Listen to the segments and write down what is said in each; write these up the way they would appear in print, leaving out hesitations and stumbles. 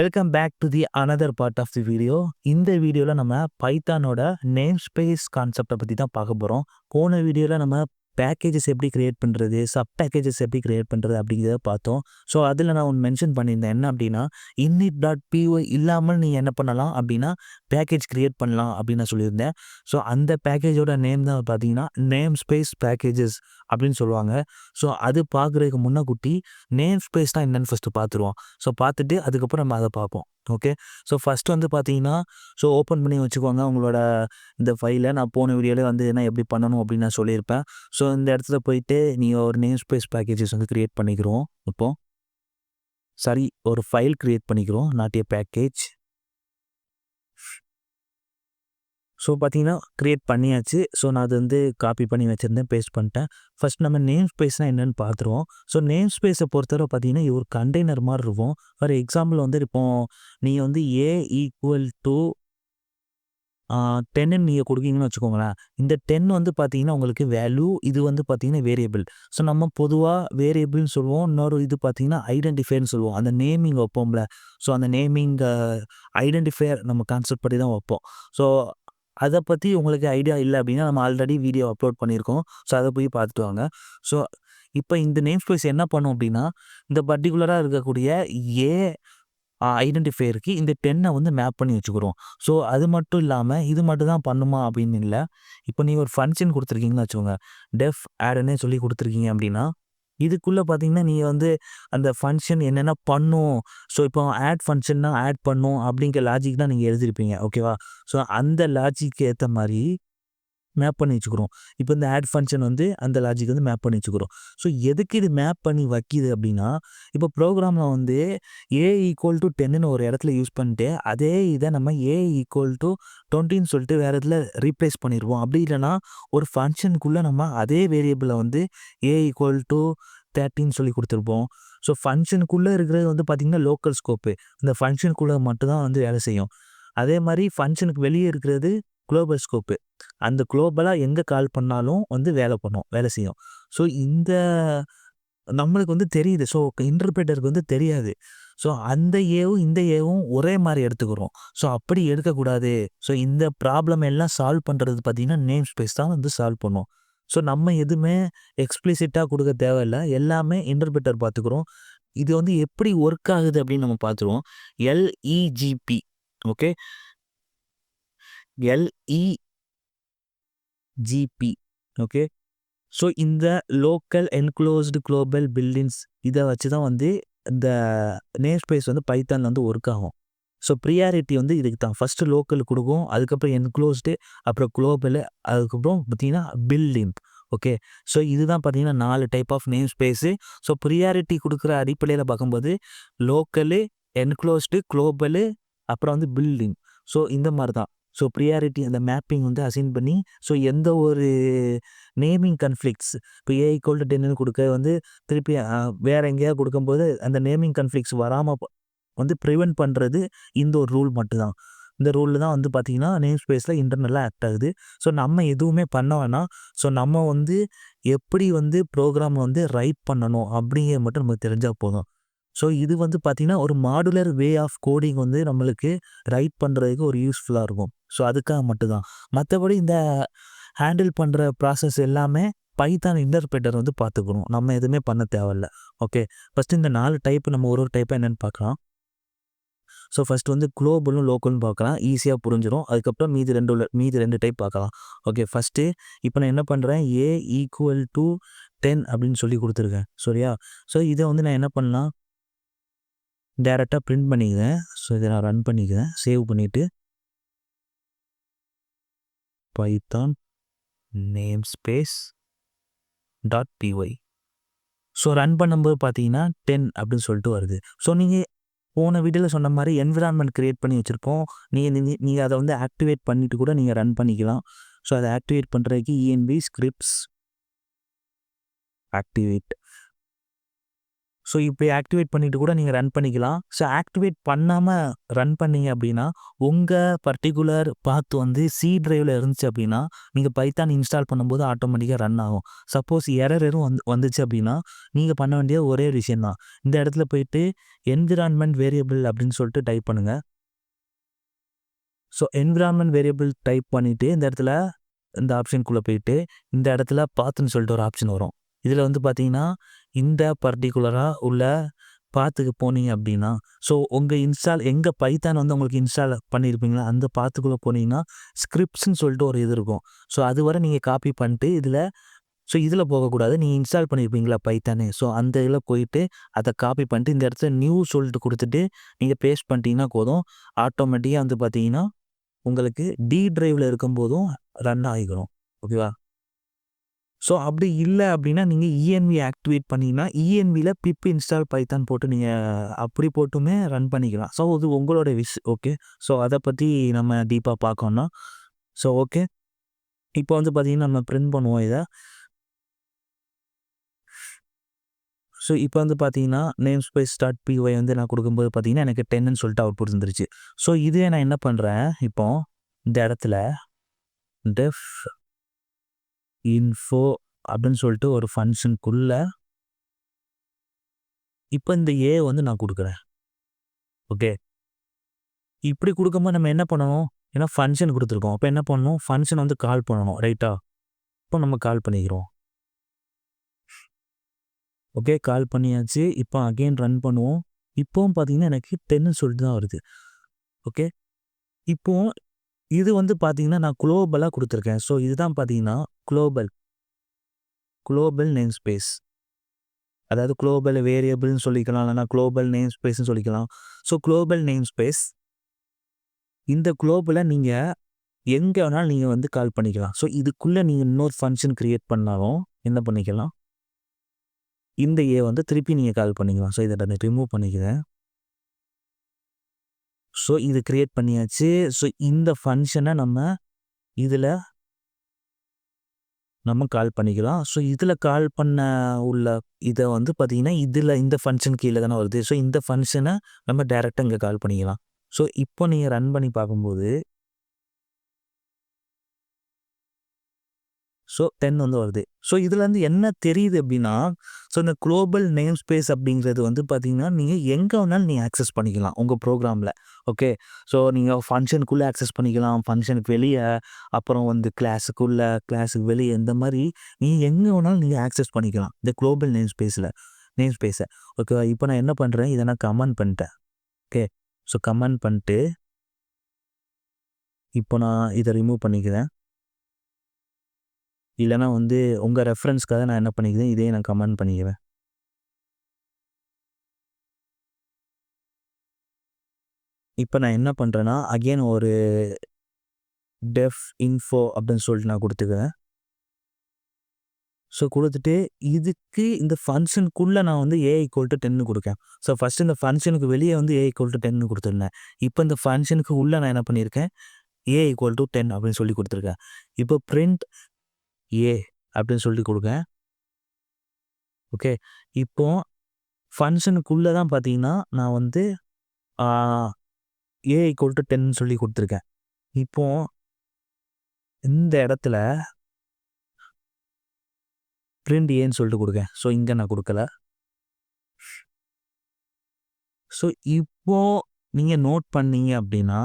Welcome back to the another part of the video. இந்த வீடியோவில் நம்ம பைத்தானோட நேம் ஸ்பேஸ் கான்செப்டை பற்றி தான் பார்க்க போகிறோம். போன வீடியோவில் நம்ம பேக்கேஜஸ் எப்படி கிரியேட் பண்ணுறது, சப் பேக்கேஜஸ் எப்படி கிரியேட் பண்ணுறது அப்படிங்கிறத பார்த்தோம். ஸோ அதில் நான் ஒன்று மென்ஷன் பண்ணியிருந்தேன். என்ன அப்படின்னா, init.py இல்லாமல் நீங்கள் என்ன பண்ணலாம் அப்படின்னா பேக்கேஜ் கிரியேட் பண்ணலாம் அப்படின்னு நான் சொல்லியிருந்தேன். ஸோ அந்த பேக்கேஜோட நேம் தான் பார்த்தீங்கன்னா நேம் ஸ்பேஸ் பேக்கேஜஸ் அப்படின்னு சொல்லுவாங்க. ஸோ அது பார்க்குறதுக்கு முன்னக்கூட்டி நேம் ஸ்பேஸ் தான் என்னென்னு ஃபஸ்ட்டு பார்த்துருவோம். ஸோ பார்த்துட்டு அதுக்கப்புறம் நம்ம அதை பார்ப்போம். ஓகே. ஸோ ஃபஸ்ட்டு வந்து பார்த்தீங்கன்னா, ஸோ ஓப்பன் பண்ணி வச்சுக்கோங்க உங்களோட இந்த ஃபைலை. நான் போன வீடியோவில் வந்து என்ன எப்படி பண்ணணும் அப்படின்னு நான் சொல்லியிருப்பேன். ஸோ இந்த இடத்துல போயிட்டு நீங்கள் ஒரு நேம் ஸ்பேஸ் பேக்கேஜஸ் வந்து கிரியேட் பண்ணிக்கிறோம். ஒரு ஃபைல் கிரியேட் பண்ணிக்கிறோம், நாட் ஏ பேக்கேஜ். ஸோ பார்த்தீங்கன்னா கிரியேட் பண்ணியாச்சு. ஸோ நான் அது வந்து காப்பி பண்ணி வச்சுருந்தேன், பேஸ்ட் பண்ணிட்டேன். ஃபஸ்ட் நம்ம நேம் ஸ்பேஸ்னால் என்னென்னு பார்த்துருவோம். ஸோ நேம் ஸ்பேஸை பொறுத்தவரை பார்த்தீங்கன்னா இது ஒரு கண்டெய்னர் மாதிரி இருக்கும். ஃபார் எக்ஸாம்பிள் வந்து இப்போ நீங்கள் வந்து A = 10ன்னு நீங்கள் கொடுக்கீங்கன்னு வச்சுக்கோங்களேன். இந்த 10 வந்து பார்த்தீங்கன்னா உங்களுக்கு வேல்யூ, இது வந்து பார்த்தீங்கன்னா வேரியபிள். ஸோ நம்ம பொதுவாக வேரியபிள்னு சொல்லுவோம். இன்னொரு இது பார்த்தீங்கன்னா ஐடென்டிஃபையர்னு சொல்லுவோம். அந்த நேமிங் வைப்போம்ல. ஸோ அந்த நேமிங் ஐடென்டிஃபையர் நம்ம கான்செப்ட் படி தான் வைப்போம். ஸோ அதை பற்றி உங்களுக்கு ஐடியா இல்லை அப்படின்னா நம்ம ஆல்ரெடி வீடியோ அப்லோட் பண்ணியிருக்கோம். ஸோ அதை போய் பார்த்துட்டு வாங்க. ஸோ இப்போ இந்த நேம் ஸ்பேஸ் என்ன பண்ணும் அப்படின்னா, இந்த பர்டிகுலராக இருக்கக்கூடிய ஐடென்டிஃபையருக்கு இந்த 10 வந்து மேப் பண்ணி வச்சுக்கிறோம். ஸோ அது மட்டும் இல்லாமல் இது மட்டும் தான் பண்ணுமா அப்படின்னு இல்லை. இப்போ நீங்கள் ஒரு ஃபங்க்ஷன் கொடுத்துருக்கீங்கன்னு வச்சுக்கோங்க. டெஃப் ஆட்னே சொல்லி கொடுத்துருக்கீங்க அப்படின்னா, இதுக்குள்ளே பார்த்தீங்கன்னா நீங்கள் வந்து அந்த ஃபங்க்ஷன் என்னென்ன பண்ணும். ஸோ இப்போ ஆட் ஃபங்க்ஷன்னா ஆட் பண்ணும் அப்படிங்கிற லாஜிக் தான் நீங்கள் எழுதிருப்பீங்க. ஓகேவா? ஸோ அந்த லாஜிக்கு ஏற்ற மாதிரி மேப் பண்ணி வச்சுக்கிறோம். இப்போ இந்த ஆட் ஃபங்க்ஷன் வந்து அந்த லாஜிக் வந்து மேப் பண்ணி வச்சுக்கிறோம். ஸோ எதுக்கு இது மேப் பண்ணி வைக்கிது அப்படின்னா, இப்போ ப்ரோக்ராமில் வந்து A = 10ன்னு ஒரு இடத்துல யூஸ் பண்ணிட்டு அதே இதை நம்ம A = 20ன்னு சொல்லிட்டு வேறு இடத்துல ரீப்ளேஸ் பண்ணிடுவோம். அப்படி இல்லைனா ஒரு ஃபங்க்ஷனுக்குள்ளே நம்ம அதே வேரியபிளை வந்து A = 30ன்னு சொல்லி கொடுத்துருப்போம். ஸோ ஃபங்க்ஷனுக்குள்ளே இருக்கிறது வந்து பார்த்திங்கன்னா லோக்கல் ஸ்கோப்பு. இந்த ஃபங்க்ஷனுக்குள்ளே மட்டும்தான் வந்து வேலை செய்யும். அதே மாதிரி ஃபங்க்ஷனுக்கு வெளியே இருக்கிறது குளோபல் ஸ்கோப்பு. அந்த குளோபலாக எங்கே கால் பண்ணாலும் வந்து வேலை செய்யும். ஸோ இந்த நம்மளுக்கு வந்து தெரியுது. ஸோ இன்டர்பிரேட்டருக்கு வந்து தெரியாது. ஸோ அந்த ஏவும் இந்த ஏவும் ஒரே மாதிரி எடுத்துக்கிறோம். ஸோ அப்படி எடுக்கக்கூடாது. ஸோ இந்த ப்ராப்ளம் எல்லாம் சால்வ் பண்ணுறது பார்த்திங்கன்னா நேம் ஸ்பேஸ் தான் வந்து சால்வ் பண்ணும். ஸோ நம்ம எதுவுமே எக்ஸ்பிளிசிட்டாக கொடுக்க தேவையில்ல. எல்லாமே இன்டர்பிரேட்டர் பார்த்துக்குறோம். இது வந்து எப்படி ஒர்க் ஆகுது அப்படின்னு நம்ம பார்த்துருவோம். LEGP. Okay. LEGP. Okay. So இந்த லோக்கல் என்க்ளோஸ்டு குளோபல் பில்டிங்ஸ் இதை வச்சு தான் வந்து இந்த நேம் ஸ்பேஸ் வந்து பைத்தானில் வந்து ஒர்க் ஆகும். ஸோ ப்ரியாரிட்டி வந்து இதுக்கு தான். ஃபஸ்ட்டு லோக்கல் கொடுக்கும், அதுக்கப்புறம் என்க்ளோஸ்டு, அப்புறம் குளோபலு, அதுக்கப்புறம் பார்த்தீங்கன்னா பில்டிங். ஓகே. ஸோ இதுதான் பார்த்தீங்கன்னா 4 type of namespace. So priority கொடுக்குற அடிப்படையில் பார்க்கும்போது லோக்கலு, என்க்ளோஸ்டு, குளோபலு, அப்புறம் வந்து பில்டிங். ஸோ இந்த மாதிரி தான். ஸோ ப்ரியாரிட்டி அந்த மேப்பிங் வந்து அசைன் பண்ணி, ஸோ எந்த ஒரு நேமிங் கன்ஃப்ளிக்ட்ஸ் இப்போ A = 10ன்னு கொடுக்க வந்து திருப்பி வேறு எங்கேயாவது கொடுக்கும்போது அந்த நேமிங் கன்ஃப்ளிக்ட்ஸ் வராமல் வந்து ப்ரிவென்ட் பண்ணுறது இந்த ஒரு ரூல் மட்டும்தான். இந்த ரூலில் தான் வந்து பார்த்திங்கன்னா நேம் ஸ்பேஸில் இன்டர்னலாக ஆக்ட் ஆகுது. ஸோ நம்ம எதுவுமே பண்ண வேணாம். ஸோ நம்ம வந்து எப்படி வந்து ப்ரோக்ராம் வந்து ரைட் பண்ணணும் அப்படிங்கிறது மட்டும் நமக்கு தெரிஞ்சால் போதும். ஸோ இது வந்து பார்த்திங்கன்னா ஒரு மாடுலர் வே ஆஃப் கோடிங் வந்து நம்மளுக்கு ரைட் பண்ணுறதுக்கு ஒரு யூஸ்ஃபுல்லாக இருக்கும். ஸோ அதுக்காக மட்டும்தான். மற்றபடி இந்த ஹேண்டில் பண்ணுற ப்ராசஸ் எல்லாமே பைத்தான் இன்டர்பிரேட்டர் வந்து பார்த்துக்கணும். நம்ம எதுவுமே பண்ண தேவையில்ல. ஓகே. ஃபஸ்ட்டு இந்த 4 டைப்பு நம்ம ஒரு டைப்பாக என்னென்னு பார்க்கலாம். ஸோ ஃபஸ்ட்டு வந்து குளோபலும் லோக்கல்னு பார்க்கலாம். ஈஸியாக புரிஞ்சிடும். அதுக்கப்புறம் மீதி 2 டைப் பார்க்கலாம். ஓகே. ஃபஸ்ட்டு இப்போ நான் என்ன பண்ணுறேன், A = 10 அப்படின்னு சொல்லி கொடுத்துருக்கேன். சரியா? ஸோ இதை வந்து நான் என்ன பண்ணலாம், டேரெக்டாக பிரிண்ட் பண்ணிக்கிறேன். ஸோ இதை நான் ரன் பண்ணிக்கிறேன். சேவ் பண்ணிவிட்டு பைத்தான் namespace.py. ஸோ ரன் பண்ணும்போது பார்த்தீங்கன்னா 10 அப்படின்னு சொல்லிட்டு வருது. ஸோ நீங்கள் போன வீடியோவில் சொன்ன மாதிரி என்விரான்மெண்ட் கிரியேட் பண்ணி வச்சுருப்போம். நீங்கள் அதை வந்து ஆக்டிவேட் பண்ணிவிட்டு கூட நீங்கள் ரன் பண்ணிக்கலாம். ஸோ அதை ஆக்டிவேட் பண்ணுறதுக்கு env scripts activate. ஸோ இப்படி ஆக்டிவேட் பண்ணிட்டு கூட நீங்கள் ரன் பண்ணிக்கலாம். ஸோ ஆக்டிவேட் பண்ணாமல் ரன் பண்ணீங்க அப்படின்னா உங்கள் பர்டிகுலர் பாத் வந்து சி டிரைவில் இருந்துச்சு அப்படின்னா நீங்கள் பைத்தான் இன்ஸ்டால் பண்ணும்போது ஆட்டோமேட்டிக்காக ரன் ஆகும். சப்போஸ் எரர் எதுவும் வந்துச்சு அப்படின்னா நீங்கள் பண்ண வேண்டிய ஒரே விஷயம் தான். இந்த இடத்துல போயிட்டு என்விரான்மெண்ட் வேரியபிள் அப்படின்னு சொல்லிட்டு டைப் பண்ணுங்கள். ஸோ என்விரான்மெண்ட் வேரியபிள் டைப் பண்ணிவிட்டு இந்த இடத்துல இந்த ஆப்ஷனுக்குள்ளே போயிட்டு இந்த இடத்துல பாத்துன்னு சொல்லிட்டு ஒரு ஆப்ஷன் வரும். இதில் வந்து பார்த்தீங்கன்னா இந்த பர்டிகுலராக உள்ள பாத்துக்கு போனீங்க அப்படின்னா ஸோ உங்கள் இன்ஸ்டால் எங்கே பைத்தான் வந்து உங்களுக்கு இன்ஸ்டால் பண்ணியிருப்பீங்களா அந்த பாத்துக்குள்ளே போனீங்கன்னா ஸ்கிரிப்ட்ஸ்ன்னு சொல்லிட்டு ஒரு இது இருக்கும். ஸோ அது வரை நீங்கள் காப்பி பண்ணிட்டு இதில் போகக்கூடாது. நீங்கள் இன்ஸ்டால் பண்ணியிருப்பீங்களா பைத்தானு ஸோ அந்த இதில் போயிட்டு அதை காப்பி பண்ணிட்டு இந்த இடத்துல நியூ சொல்லிட்டு கொடுத்துட்டு நீங்கள் பேஸ்ட் பண்ணிட்டீங்கன்னா போதும். ஆட்டோமேட்டிக்காக வந்து பார்த்தீங்கன்னா உங்களுக்கு டி டிரைவில் இருக்கும்போதும் ரன் ஆகிக்கணும். ஓகேவா? ஸோ அப்படி இல்லை அப்படின்னா நீங்கள் இஎன்வி ஆக்டிவேட் பண்ணிங்கன்னா இஎன்வியில் பிப் இன்ஸ்டால் பைத்தான் போட்டு நீங்கள் அப்படி போட்டுமே ரன் பண்ணிக்கலாம். ஸோ அது உங்களோட ஓகே. ஸோ அதை பற்றி நம்ம டீப்பாக பார்க்கணும்னா ஸோ ஓகே. இப்போ வந்து பார்த்தீங்கன்னா நம்ம பிரிண்ட் பண்ணுவோம் இதை. ஸோ இப்போ வந்து பார்த்தீங்கன்னா நேம் ஸ்பேஸ் டாட் பிஒய் வந்து நான் கொடுக்கும்போது பார்த்தீங்கன்னா எனக்கு 10ன்னு சொல்லிட்டு அவுட்புட் இருந்துருச்சு. ஸோ இதுவே நான் என்ன பண்ணுறேன் இப்போ இந்த இடத்துல டெஃப் இன்ஃபோ அப்படின்னு சொல்லிட்டு ஒரு ஃபங்க்ஷனுக்குள்ள இப்போ இந்த ஏ வந்து நான் கொடுக்குறேன். ஓகே. இப்படி கொடுக்கும்போது நம்ம என்ன பண்ணணும்? ஏன்னா ஃபங்க்ஷன் கொடுத்துருக்கோம். அப்போ என்ன பண்ணணும்? ஃபங்க்ஷன் வந்து கால் பண்ணணும். ரைட்டா? இப்போ நம்ம கால் பண்ணிக்கிறோம். ஓகே. கால் பண்ணியாச்சு. இப்போ அகெயின் ரன் பண்ணுவோம். இப்போவும் பார்த்தீங்கன்னா எனக்கு 10ன்னு சொல்லிட்டு தான் வருது. ஓகே. இப்போ இது வந்து பார்த்தீங்கன்னா நான் குளோபலாக கொடுத்துருக்கேன். ஸோ இதுதான் பார்த்தீங்கன்னா குளோபல் நேம் ஸ்பேஸ். அதாவது குளோபல் வேரியபிள்னு சொல்லிக்கலாம். இல்லைனா குளோபல் நேம் ஸ்பேஸ்ன்னு சொல்லிக்கலாம். ஸோ குளோபல் நேம் ஸ்பேஸ் இந்த குளோபலை நீங்கள் எங்கே வேணாலும் நீங்கள் வந்து கால் பண்ணிக்கலாம். ஸோ இதுக்குள்ளே நீங்கள் இன்னொரு ஃபங்க்ஷன் க்ரியேட் பண்ணாலும் என்ன பண்ணிக்கலாம்? இந்த ஏ வந்து திருப்பி நீங்கள் கால் பண்ணிக்கலாம். ஸோ இதை நான் ரிமூவ் பண்ணிக்கிறேன். ஸோ இது க்ரியேட் பண்ணியாச்சு. ஸோ இந்த ஃபங்க்ஷனை இதில் நம்ம கால் பண்ணிக்கலாம். ஸோ இதில் கால் பண்ண உள்ள இதை வந்து பார்த்தீங்கன்னா இதில் இந்த ஃபங்க்ஷன் கீழே தானே வருது. ஸோ இந்த ஃபங்க்ஷனை நம்ம டைரெக்டாக இங்கே கால் பண்ணிக்கலாம். ஸோ இப்போ நீங்கள் ரன் பண்ணி பார்க்கும்போது ஸோ 10 வந்து வருது. ஸோ இதுலேருந்து என்ன தெரியுது அப்படின்னா ஸோ இந்த குளோபல் நேம் ஸ்பேஸ் அப்படிங்கிறது வந்து பார்த்தீங்கன்னா நீங்கள் எங்கே வேணாலும் நீங்கள் ஆக்சஸ் பண்ணிக்கலாம் உங்கள் ப்ரோக்ராமில். ஓகே. ஸோ நீங்கள் ஃபங்க்ஷனுக்குள்ளே ஆக்சஸ் பண்ணிக்கலாம். ஃபங்க்ஷனுக்கு வெளியே அப்புறம் வந்து கிளாஸுக்கு வெளியே இந்த மாதிரி நீங்கள் எங்கே வேணாலும் நீங்கள் ஆக்சஸ் பண்ணிக்கலாம் இந்த குளோபல் நேம் ஸ்பேஸை. ஓகேவா? இப்போ நான் என்ன பண்ணுறேன்? இதை நான் கமெண்ட் பண்ணிட்டேன். ஓகே. ஸோ கமெண்ட் பண்ணிட்டு இப்போ நான் இதை ரிமூவ் பண்ணிக்கிறேன். இல்லைனா வந்து உங்கள் ரெஃபரன்ஸ்க்காக நான் என்ன பண்ணிக்கிறேன்? இதையே நான் கமெண்ட் பண்ணிக்கிறேன். இப்போ நான் என்ன பண்ணுறேன்னா அகெயின் ஒரு டெஃப் இன்ஃபோ அப்படின்னு சொல்லிட்டு நான் கொடுத்துக்கிறேன். ஸோ கொடுத்துட்டு இதுக்கு இந்த ஃபங்க்ஷனுக்குள்ளே நான் வந்து ஏ ஈக்குவல் டு 10 கொடுக்கேன். ஸோ ஃபஸ்ட்டு இந்த ஃபங்க்ஷனுக்கு வெளியே வந்து ஏ ஈக்குவல் டு 10 கொடுத்துருந்தேன். இப்போ இந்த ஃபங்க்ஷனுக்கு உள்ளே நான் என்ன பண்ணியிருக்கேன்? ஏ ஈக்குவல் டு 10 அப்படின்னு சொல்லி கொடுத்துருக்கேன். இப்போ பிரிண்ட் ஏ அப்படின்னு சொல்லி கொடுக்கேன். ஓகே. இப்போ ஃபங்க்ஷனுக்குள்ளே தான் பார்த்தீங்கன்னா நான் வந்து ஏ ஈக்குவல் டு 10 சொல்லி கொடுத்துருக்கேன். இப்போ இந்த இடத்துல பிரிண்ட் ஏன்னு சொல்லிட்டு கொடுக்கேன். ஸோ இங்கே நான் கொடுக்கல. ஸோ இப்போ நீங்கள் நோட் பண்ணீங்க அப்படின்னா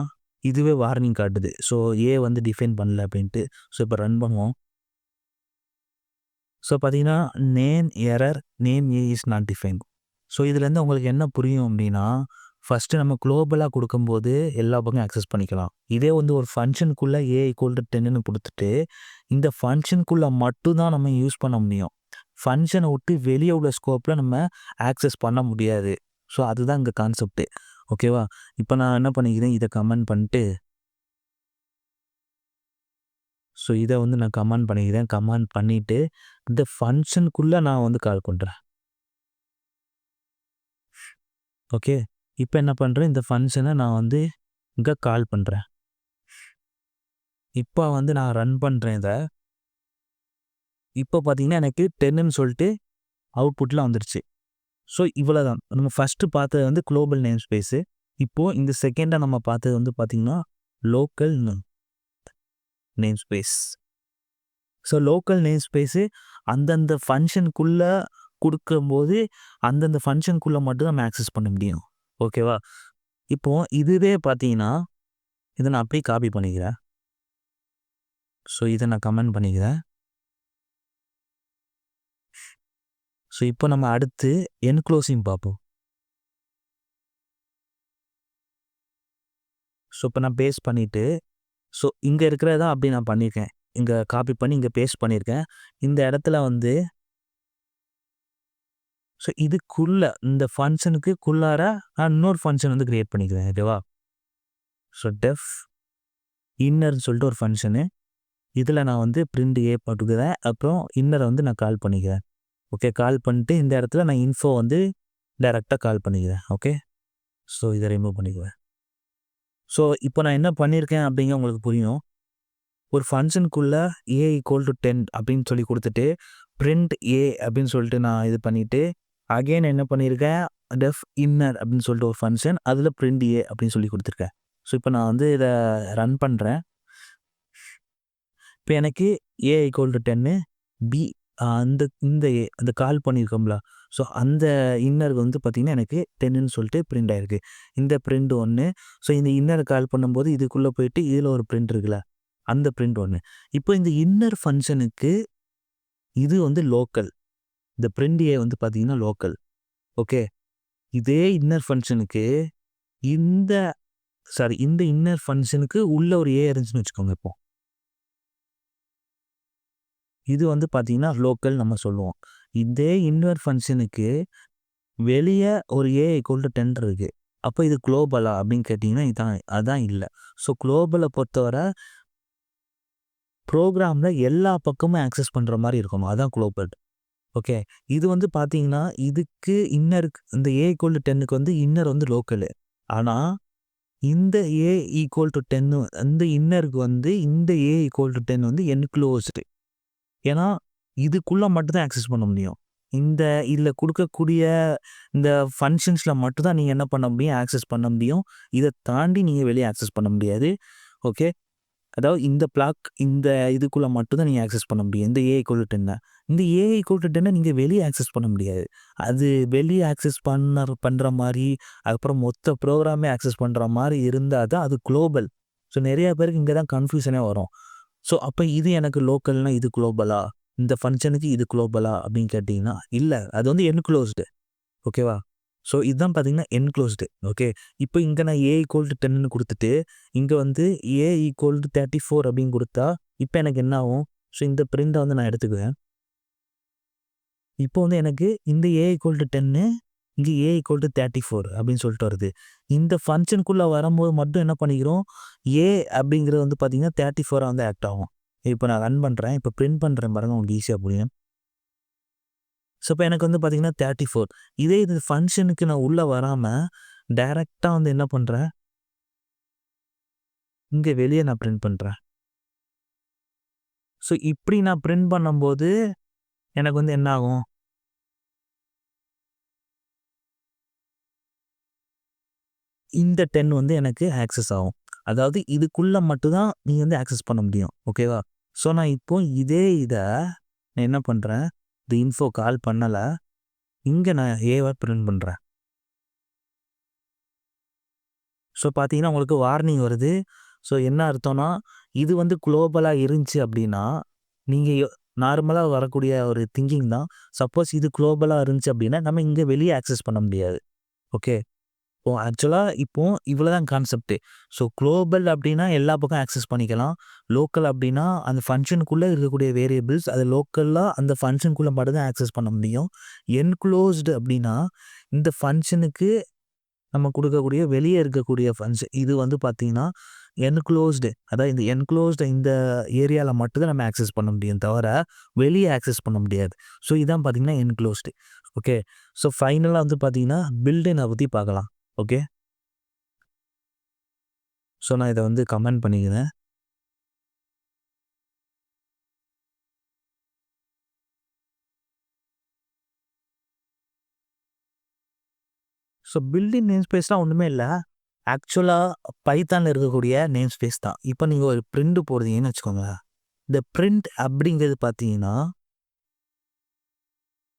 இதுவே வார்னிங் காட்டுது. ஸோ ஏ வந்து டிஃபைன் பண்ணல அப்படின்ட்டு. ஸோ இப்போ ரன் பண்ணுவோம். ஸோ பார்த்தீங்கன்னா name error name A is not define. So இதுலேருந்து உங்களுக்கு என்ன புரியும் அப்படின்னா ஃபஸ்ட்டு நம்ம குளோபலாக கொடுக்கும்போது எல்லா பக்கம் ஆக்சஸ் பண்ணிக்கலாம். இதே வந்து ஒரு ஃபங்க்ஷனுக்குள்ளே ஏ ஈக்குவல் டு 10ன்னு கொடுத்துட்டு இந்த ஃபங்க்ஷனுக்குள்ளே மட்டும்தான் நம்ம யூஸ் பண்ண முடியும். ஃபங்க்ஷனை விட்டு வெளியே உள்ள ஸ்கோப்பில் நம்ம ஆக்சஸ் பண்ண முடியாது. ஸோ அதுதான் இங்கே கான்செப்ட்டு. ஓகேவா? இப்போ நான் என்ன பண்ணிக்கிறேன்? இதை கமெண்ட் பண்ணிட்டு ஸோ இதை வந்து நான் கமெண்ட் பண்ணிக்கிறேன். கமெண்ட் பண்ணிவிட்டு இந்த ஃபங்க்ஷனுக்குள்ளே நான் வந்து கால் பண்ணுறேன். ஓகே. இப்போ என்ன பண்ணுறேன்? இந்த ஃபங்க்ஷனை நான் வந்து இங்கே கால் பண்ணுறேன். இப்போ வந்து நான் ரன் பண்ணுறேன் இதை. இப்போ பார்த்தீங்கன்னா எனக்கு 10ன்னு சொல்லிட்டு அவுட்புட்டில் வந்துருச்சு. ஸோ இவ்வளோதான். நம்ம ஃபர்ஸ்ட்டு பார்த்தது வந்து குளோபல் நேம் ஸ்பேஸு. இப்போ இந்த செகண்டா நம்ம பார்த்தது வந்து பார்த்தீங்கன்னா, local name space. So local namespace அந்தந்த ஃபங்ஷனுக்குள்ள குடுக்கும்போது, அந்தந்த ஃபங்ஷனுக்குள்ள மட்டும் நம்ம ஆக்சஸ் பண்ண முடியும். ஓகேவா? இப்போ இதுவே பார்த்தீங்கன்னா, இத நான் அப்படியே காப்பி பண்ணிக்கிறேன். ஸோ இத நான் கமெண்ட் பண்ணிக்கிறேன். ஸோ இப்போ நம்ம அடுத்து என்க்ளோசிங் பார்ப்போம். ஸோ இப்போ நான் பேஸ்ட் பண்ணிட்டு, ஸோ இங்க இருக்கிறத அப்படி நான் பண்ணியிருக்கேன். இங்க காப்பி பண்ணி இங்க பேஸ்ட் பண்ணியிருக்கேன். இந்த இடத்துல வந்து ஸோ இதுக்குள்ள இந்த ஃபங்ஷனுக்குள்ளார நான் இன்னொரு ஃபங்ஷன் வந்து கிரியேட் பண்ணிக்கிறேன். ஓகேவா? ஸோ டெஃப் இன்னர்ன்னு சொல்லிட்டு ஒரு ஃபங்ஷனு. இதில நான் வந்து பிரிண்ட் ஏ போட்டுக்கிறேன். அப்புறம் இன்னர வந்து நான் கால் பண்ணிக்கிறேன். ஓகே. கால் பண்ணிட்டு இந்த இடத்துல நான் இன்ஃபோ வந்து டைரக்ட்டா கால் பண்ணிக்கிறேன். ஓகே. ஸோ இத ரிமூவ் பண்ணிக்குவேன். ஸோ இப்போ நான் என்ன பண்ணியிருக்கேன் அப்படிங்க உங்களுக்கு புரியும். ஒரு ஃபங்ஷனுக்குள்ள ஏ ஈக்குவல் டூ 10 அப்படின்னு சொல்லி குடுத்துட்டு, பிரிண்ட் ஏ அப்படின்னு சொல்லிட்டு நான் இது பண்ணிட்டு, அகைன் என்ன பண்ணியிருக்கேன், டெஃப் இன்னர் அப்படின்னு சொல்லிட்டு ஒரு ஃபங்ஷன். அதில பிரிண்ட் ஏ அப்படின்னு சொல்லி குடுத்துருக்கேன். ஸோ இப்போ நான் வந்து இத ரன் பண்றேன். இப்போ எனக்கு ஏ ஈக்குவல் டூ 10 பி இந்த ஏ அந்த கால் பண்ணியிருக்கோம்ல. ஸோ அந்த இன்னருக்கு வந்து பார்த்தீங்கன்னா, எனக்கு 10ன்னு சொல்லிட்டு பிரிண்ட் ஆயிருக்கு. இந்த பிரிண்ட் 1. ஸோ இந்த இன்னர கால் பண்ணும்போது இதுக்குள்ள போயிட்டு இதில ஒரு பிரிண்ட் இருக்குல்ல. அந்த பிரிண்ட் 1. இப்போ இந்த இன்னர் ஃபங்ஷனுக்கு இது வந்து லோக்கல். இந்த பிரிண்ட் ஏ வந்து பார்த்தீங்கன்னா லோக்கல். ஓகே. இதே இன்னர் ஃபங்ஷனுக்கு இந்த இந்த இன்னர் ஃபங்ஷனுக்கு உள்ள ஒரு ஏ இருந்துச்சுன்னு வச்சுக்கோங்க இப்போ. இது வந்து பார்த்தீங்கன்னா லோக்கல் நம்ம சொல்லுவோம். இதே இன்னர் ஃபங்ஷனுக்கு வெளிய ஒரு ஏ ஈக்குவல் டூ 10 இருக்கு. அப்போ இது குளோபலா அப்படின்னு கேட்டீங்கன்னா, அதான் இல்ல. ஸோ குளோபல பொறுத்தவரை ப்ரோகிராம்ல எல்லா பக்கமும் ஆக்சஸ் பண்ற மாரி இருக்கணும். அதான் குளோபல். ஓகே. இது வந்து பார்த்தீங்கன்னா, இதுக்கு இன்னருக்கு இந்த ஏ ஈக்குவல் டூ 10க்கு வந்து இன்னர் வந்து லோக்கலு. ஆனா, இந்த ஏ ஈக்குவல் டூ 10 அந்த இன்னருக்கு வந்து இந்த ஏ ஈக்குவல் டூ 10 வந்து என்க்ளோஸ்டு. ஏன்னா, இதுக்குள்ள மட்டும் தான் ஆக்சஸ் பண்ண முடியும். இதுல குடுக்கக்கூடிய இந்த ஃபங்ஷன்ஸ்ல மட்டும் தான் நீங்க என்ன பண்ண முடியும், ஆக்சஸ் பண்ண முடியும். இத தாண்டி நீங்க வெளிய ஆக்சஸ் பண்ண முடியாது. ஓகே. அதாவது இந்த பிளாக் இந்த இதுக்குள்ள மட்டும் தான் நீங்க ஆக்சஸ் பண்ண முடியும். இந்த ஏ ஈக்குவல் டூ 10 இந்த ஏ ஈக்குவல் டூ 10 நீங்க வெளிய ஆக்சஸ் பண்ண முடியாது. அது வெளிய ஆக்சஸ் பண்ற மாரி, அதுக்கப்புறம் மொத்த ப்ரோகிராமே ஆக்சஸ் பண்ற மாரி இருந்தா தான் அது குளோபல். ஸோ நெறைய பேருக்கு இங்க தான் கன்ஃப்யூஷனே வரும். ஸோ அப்ப இது எனக்கு லோக்கல்னா இது குளோபலா? இந்த ஃபங்ஷனுக்கு இது குளோபலா? அப்படின்னு கேட்டீங்கன்னா, இல்ல. அது வந்து என்க்ளோஸ்டு. ஓகேவா? ஸோ இதுதான் பார்த்தீங்கன்னா என்க்ளோஸ்டு. ஓகே. இப்போ இங்க நான் ஏ ஈக்குவல் டூ 10ன்னு குடுத்துட்டு, இங்க வந்து ஏ ஈக்குவல் டூ 34 அப்படின்னு குடுத்தா, இப்ப எனக்கு என்ன ஆகும்? ஸோ இந்த பிரிண்ட்ட வந்து நான் எடுத்துக்குவேன். இப்போ வந்து எனக்கு இந்த ஏ ஈக்குவல் டூ 10 இங்க ஏ ஈக்குவல் டூ 34 அப்படின்னு சொல்லிட்டு வருது. இந்த ஃபங்ஷனுக்குள்ள வரும்போது மட்டும் என்ன பண்ணிக்கிறோம், ஏ அப்படிங்கிறது வந்து பார்த்தீங்கன்னா 34ஆ வந்து ஆக்ட் ஆகும். இப்போ நான் ரன் பண்றேன். இப்போ பிரிண்ட் பண்றேன் பாருங்க உங்களுக்கு ஈஸியா புரியும். ஸோ இப்போ எனக்கு வந்து பார்த்தீங்கன்னா 34. இதே இது ஃபங்ஷனுக்கு நான் உள்ள வராம, டைரக்ட்டா வந்து என்ன பண்றேன், இங்க வெளிய நான் பிரிண்ட் பண்றேன். ஸோ இப்படி நான் பிரிண்ட் பண்ணும்போது, எனக்கு வந்து என்ன ஆகும்? இந்த 10 வந்து எனக்கு ஆக்சஸ் ஆகும். அதாவது இதுக்குள்ள மட்டும் தான் நீங்க வந்து ஆக்சஸ் பண்ண முடியும். ஓகேவா? ஸோ நான் இப்போ இத நான் என்ன பண்றேன், இந்த இன்ஃபோ கால் பண்ணல. இங்க நான் ஏவ பிரிண்ட் பண்றேன். ஸோ பார்த்தீங்கன்னா, உங்களுக்கு வார்னிங் வருது. ஸோ என்ன அர்த்தம்னா, இது வந்து குளோபலா இருந்துச்சு அப்படின்னா, நீங்க நார்மலா வரக்கூடிய ஒரு திங்கிங் தான். சப்போஸ் இது குளோபலா இருந்துச்சு அப்படின்னா, நம்ம இங்க வெளிய ஆக்சஸ் பண்ண முடியாது. ஓகே. இப்போ ஆக்சுவலா இப்போ இவ்வளோதான் கான்செப்ட்டே. ஸோ குளோபல் அப்படின்னா எல்லா பக்கம் ஆக்சஸ் பண்ணிக்கலாம். லோக்கல் அப்படின்னா அந்த ஃபங்ஷனுக்குள்ள இருக்கக்கூடிய வேரியபிள்ஸ் அது லோக்கலா அந்த ஃபங்ஷனுக்குள்ள மட்டும் தான் ஆக்சஸ் பண்ண முடியும். என்க்ளோஸ்டு அப்படின்னா இந்த ஃபங்ஷனுக்கு நம்ம குடுக்கக்கூடிய வெளிய இருக்கக்கூடிய ஃபங்ஷன் இது வந்து பார்த்தீங்கன்னா, என்க்ளோஸ்டு அதாவது இந்த என்க்ளோஸ்டு இந்த ஏரியால மட்டும் தான் நம்ம ஆக்சஸ் பண்ண முடியும் தவிர, வெளிய ஆக்சஸ் பண்ண முடியாது. ஸோ இதான் பார்த்தீங்கன்னா என்க்ளோஸ்டு. ஓகே. ஸோ ஃபைனலா வந்து பார்த்தீங்கன்னா, பில்ட் இன பத்தி பார்க்கலாம். ஓகே. ஸோ நான் இத வந்து கமெண்ட் பண்ணிக்கிறேன். ஸோ பில்டிங் நேம் ஸ்பேஸ்லாம் ஒன்றுமே இல்லை, ஆக்சுவலாக பைத்தானில் இருக்கக்கூடிய நேம் ஸ்பேஸ் தான். இப்போ நீங்கள் ஒரு பிரிண்ட் போடுறீங்கன்னு வச்சுக்கோங்க, இந்த பிரிண்ட் அப்படிங்கிறது பார்த்தீங்கன்னா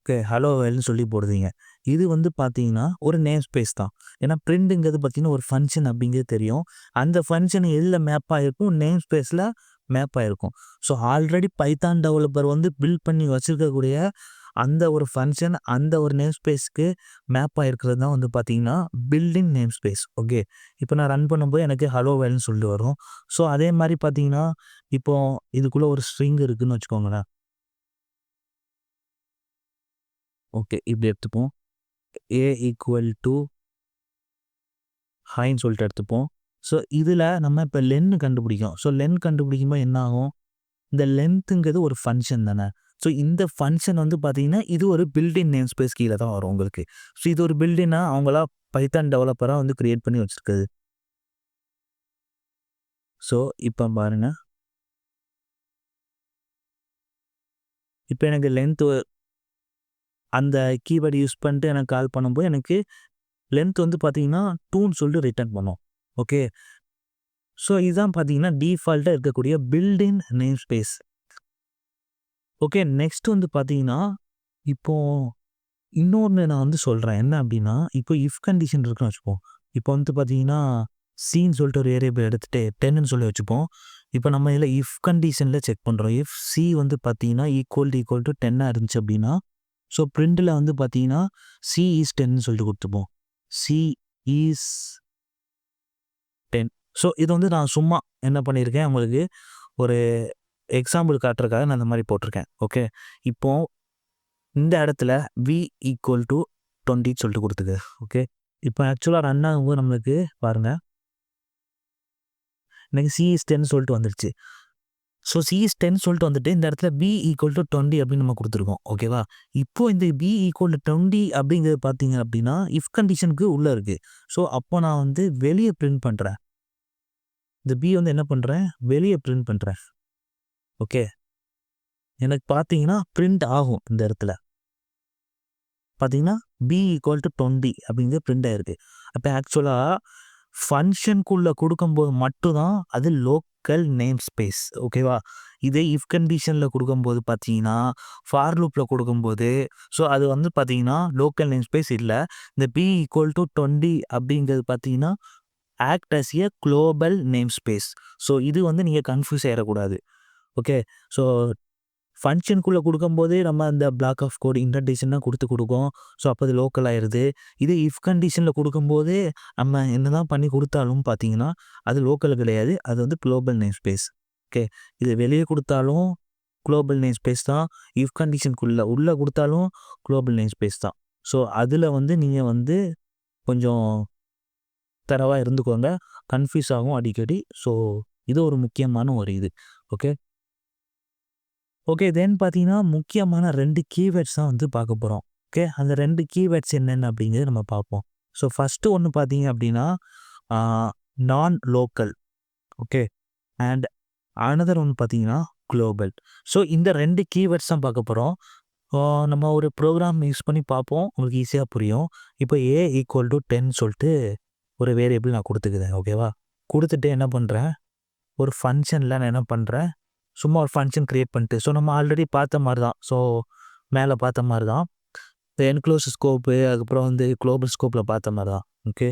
ஓகே ஹலோ வேல்னு சொல்லி போடுறீங்க. இது வந்து பார்த்தீங்கன்னா ஒரு நேம் ஸ்பேஸ் தான். ஏன்னா பிரிண்ட்டுங்கிறது பார்த்தீங்கன்னா ஒரு ஃபங்க்ஷன் அப்படிங்கிறது தெரியும். அந்த ஃபங்க்ஷன் எதில் மேப் ஆகிருக்கும், நேம் ஸ்பேஸில் மேப் ஆகிருக்கும். ஸோ ஆல்ரெடி பைத்தான் டெவலப்பர் வந்து பில்ட் பண்ணி வச்சுருக்கக்கூடிய அந்த ஒரு ஃபங்க்ஷன் அந்த ஒரு நேம் ஸ்பேஸ்க்கு மேப் ஆகிருக்கிறது தான் வந்து பார்த்தீங்கன்னா பில்டிங் நேம் ஸ்பேஸ். ஓகே, இப்போ நான் ரன் பண்ணும்போது எனக்கு ஹலோ வேல்னு சொல்லிட்டு வரும். ஸோ அதே மாதிரி பார்த்தீங்கன்னா இப்போ இதுக்குள்ளே ஒரு ஸ்ட்ரிங் இருக்குதுன்னு வச்சுக்கோங்களேன். ஓகே, இப்படி எடுத்துப்போம். ஏ ஈக்குவல் டு ஹைன்னு சொல்லிட்டு எடுத்துப்போம். ஸோ இதில் நம்ம இப்போ லென் கண்டுபிடிக்கும். ஸோ லென் கண்டுபிடிக்கும்போது என்ன ஆகும், இந்த லென்த்துங்கிறது ஒரு ஃபங்க்ஷன் தானே. ஸோ இந்த ஃபங்க்ஷன் வந்து பார்த்தீங்கன்னா இது ஒரு பில்டிங் நேம் ஸ்பேஸ் கீழே தான் வரும் உங்களுக்கு. ஸோ இது ஒரு பில்டிங்னா அவங்களா பைத்தான் டெவலப்பராக வந்து கிரியேட் பண்ணி வச்சுருக்குது. ஸோ இப்போ பாருங்க, இப்போ எனக்கு லென்த்து அந்த கீவேர்டு யூஸ் பண்ணிட்டு எனக்கு கால் பண்ணும்போது எனக்கு லென்த் வந்து பார்த்தீங்கன்னா 2ன்னு சொல்லிட்டு ரிட்டர்ன் பண்ணும். ஓகே, ஸோ இதுதான் பார்த்தீங்கன்னா டிஃபால்ட்டாக இருக்கக்கூடிய built-in name space. Okay, next வந்து பார்த்தீங்கன்னா இப்போ இன்னொன்று நான் வந்து சொல்கிறேன் என்ன அப்படின்னா, இப்போ இஃப் கண்டிஷன் இருக்குன்னு வச்சுப்போம். இப்போ வந்து பார்த்தீங்கன்னா சின்னு சொல்லிட்டு ஒரு வேரியபிள் எடுத்துகிட்டு 10ன்னு சொல்லி வச்சுப்போம். இப்போ நம்ம இதில் இஃப் கண்டிஷனில் செக் பண்ணுறோம். இஃப் சி வந்து பார்த்தீங்கன்னா ஈக்குவல் டு 10 இருந்துச்சு அப்படின்னா, ஸோ பிரிண்டில் வந்து பார்த்தீங்கன்னா சி இஸ் 10ன்னு சொல்லிட்டு கொடுத்துப்போம். C is 10. ஸோ இது வந்து நான் சும்மா என்ன பண்ணியிருக்கேன், உங்களுக்கு ஒரு எக்ஸாம்பிள் காட்டுறதுக்காக நான் இந்த மாதிரி போட்டிருக்கேன். ஓகே, இப்போ இந்த இடத்துல வி ஈக்குவல் டு 20 சொல்லிட்டு கொடுத்துக்கு. ஓகே, இப்போ ஆக்சுவலாக ரன் ஆகும்போது நம்மளுக்கு பாருங்கள், எனக்கு சி இஸ் 10 சொல்லிட்டு வந்துடுச்சு. ஸோ சி இஸ் 10 சொல்லிட்டு வந்துட்டு இந்த இடத்துல பி ஈக்குவல் டு 20 அப்படின்னு நம்ம கொடுத்துருக்கோம். ஓகேவா, இப்போ இந்த பி ஈக்குவல் டு 20 அப்படிங்கிறது பார்த்தீங்க அப்படின்னா இஃப் கண்டிஷனுக்கு உள்ளே இருக்குது. ஸோ அப்போ நான் வந்து வெளியே பிரிண்ட் பண்ணுறேன். இந்த பி வந்து என்ன பண்ணுறேன், வெளியே பிரிண்ட் பண்ணுறேன். ஓகே, எனக்கு பார்த்தீங்கன்னா பிரிண்ட் ஆகும். இந்த இடத்துல பார்த்தீங்கன்னா பி ஈக்குவல் டு 20 அப்படிங்கிறது பிரிண்ட் ஆகிருக்கு. அப்போ ஆக்சுவலாக ஃபங்க்ஷனுக்குள்ளே கொடுக்கும்போது மட்டும்தான் அது லோக்கல் நேம் ஸ்பேஸ். ஓகேவா, இதே இஃப் கண்டிஷனில் கொடுக்கும்போது பார்த்தீங்கன்னா ஃபார் லூப்பில் கொடுக்கும்போது ஸோ அது வந்து பார்த்தீங்கன்னா லோக்கல் நேம் ஸ்பேஸ் இல்லை. இந்த பி ஈக்குவல் டு 20 அப்படிங்கிறது பார்த்தீங்கன்னா act as a global name space. So இது வந்து நீங்கள் கன்ஃபியூஸ் ஆகிடக்கூடாது. ஓகே, ஸோ ஃபங்க்ஷனுக்குள்ளே கொடுக்கும்போதே நம்ம அந்த பிளாக் ஆஃப் கோட் இன்டென்டேஷன் தான் கொடுக்கும். ஸோ அப்போ அது லோக்கல் ஆயிடுது. இது இஃப் கண்டிஷனில் கொடுக்கும்போதே நம்ம என்ன தான் பண்ணி கொடுத்தாலும் பார்த்தீங்கன்னா அது லோக்கல் கிடையாது, அது வந்து குளோபல் நேம் ஸ்பேஸ். ஓகே, இது வெளியே கொடுத்தாலும் குளோபல் நேம் ஸ்பேஸ் தான், இஃப் கண்டிஷனுக்குள்ளே உள்ளே கொடுத்தாலும் குளோபல் நேம் ஸ்பேஸ் தான். ஸோ அதில் வந்து நீங்கள் வந்து கொஞ்சம் தரவாக இருந்துக்கோங்க, கன்ஃபியூஸ் ஆகும் அடிக்கடி. ஸோ இது ஒரு முக்கியமான ஒரு இது. ஓகே ஓகே தென் பார்த்தீங்கன்னா முக்கியமான 2 கீவேர்ட்ஸ் தான் வந்து பார்க்க போகிறோம். ஓகே, அந்த 2 கீவேர்ட்ஸ் என்னென்ன அப்படிங்கிறது நம்ம பார்ப்போம். ஸோ ஃபஸ்ட்டு ஒன்று பார்த்தீங்க அப்படின்னா நான் லோக்கல். ஓகே, அண்ட் அனதர் ஒன்று பார்த்தீங்கன்னா குளோபல். ஸோ இந்த 2 கீவேர்ட்ஸ் தான் பார்க்க போகிறோம். நம்ம ஒரு ப்ரோக்ராம் யூஸ் பண்ணி பார்ப்போம், உங்களுக்கு ஈஸியாக புரியும். இப்போ ஏ ஈக்குவல் டு 10 சொல்லிட்டு ஒரு வேரியபிள் நான் கொடுத்துக்குறேன். ஓகேவா, கொடுத்துட்டு என்ன பண்ணுறேன், ஒரு ஃபங்க்ஷனில் நான் என்ன பண்ணுறேன், சும்மா ஒரு ஃபங்க்ஷன் க்ரியேட் பண்ணிட்டு ஸோ நம்ம ஆல்ரெடி பார்த்த மாதிரி தான். ஸோ மேலே பார்த்த மாதிரி தான் இந்த என்க்ளோஸ் ஸ்கோப்பு, அதுக்கப்புறம் வந்து குளோபல் ஸ்கோப்பில் பார்த்த மாதிரி தான். ஓகே,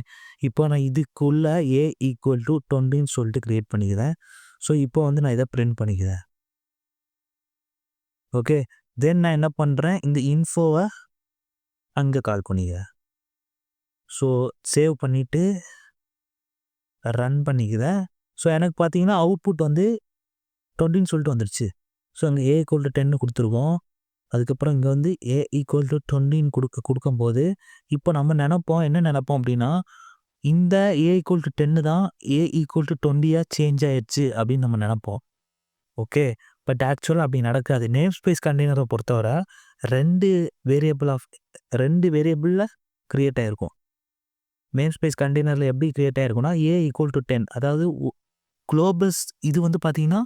இப்போ நான் இதுக்குள்ளே ஏ ஈக்குவல் டு 20ன்னு சொல்லிட்டு க்ரியேட் பண்ணிக்கிறேன். ஸோ இப்போ வந்து நான் இதை பிரிண்ட் பண்ணிக்கிறேன். ஓகே, தென் நான் என்ன பண்ணுறேன், இந்த இன்ஃபோவை அங்கே கால் பண்ணிக்கிறேன். ஸோ சேவ் பண்ணிவிட்டு ரன் பண்ணிக்கிறேன். ஸோ எனக்கு பார்த்தீங்கன்னா அவுட்புட் வந்து 20ன்னு சொல்லிட்டு வந்துடுச்சு. ஸோ அங்கே ஏ ஈக்குவல் டு 10 கொடுத்துருக்கோம். அதுக்கப்புறம் இங்கே வந்து ஏ ஈக்குவல் டு 20ன்னு கொடுக்கும்போது இப்போ நம்ம என்ன நினைப்போம் அப்படின்னா, இந்த ஏ ஈக்குவல் டு 10 தான் ஏ ஈக்குவல் டு 20யாக சேஞ்ச் ஆயிடுச்சு அப்படின்னு நம்ம நினைப்போம். ஓகே, பட் ஆக்சுவலாக அப்படி நடக்காது. நேம் ஸ்பேஸ் கண்டெய்னரை பொறுத்தவரை 2 வேரியபிளில் க்ரியேட் ஆகிருக்கும். நேம் ஸ்பேஸ் கண்டெய்னரில் எப்படி க்ரியேட் ஆகிருக்குன்னா ஏ ஈக்குவல் டு 10, அதாவது குளோபல்ஸ் இது வந்து பார்த்தீங்கன்னா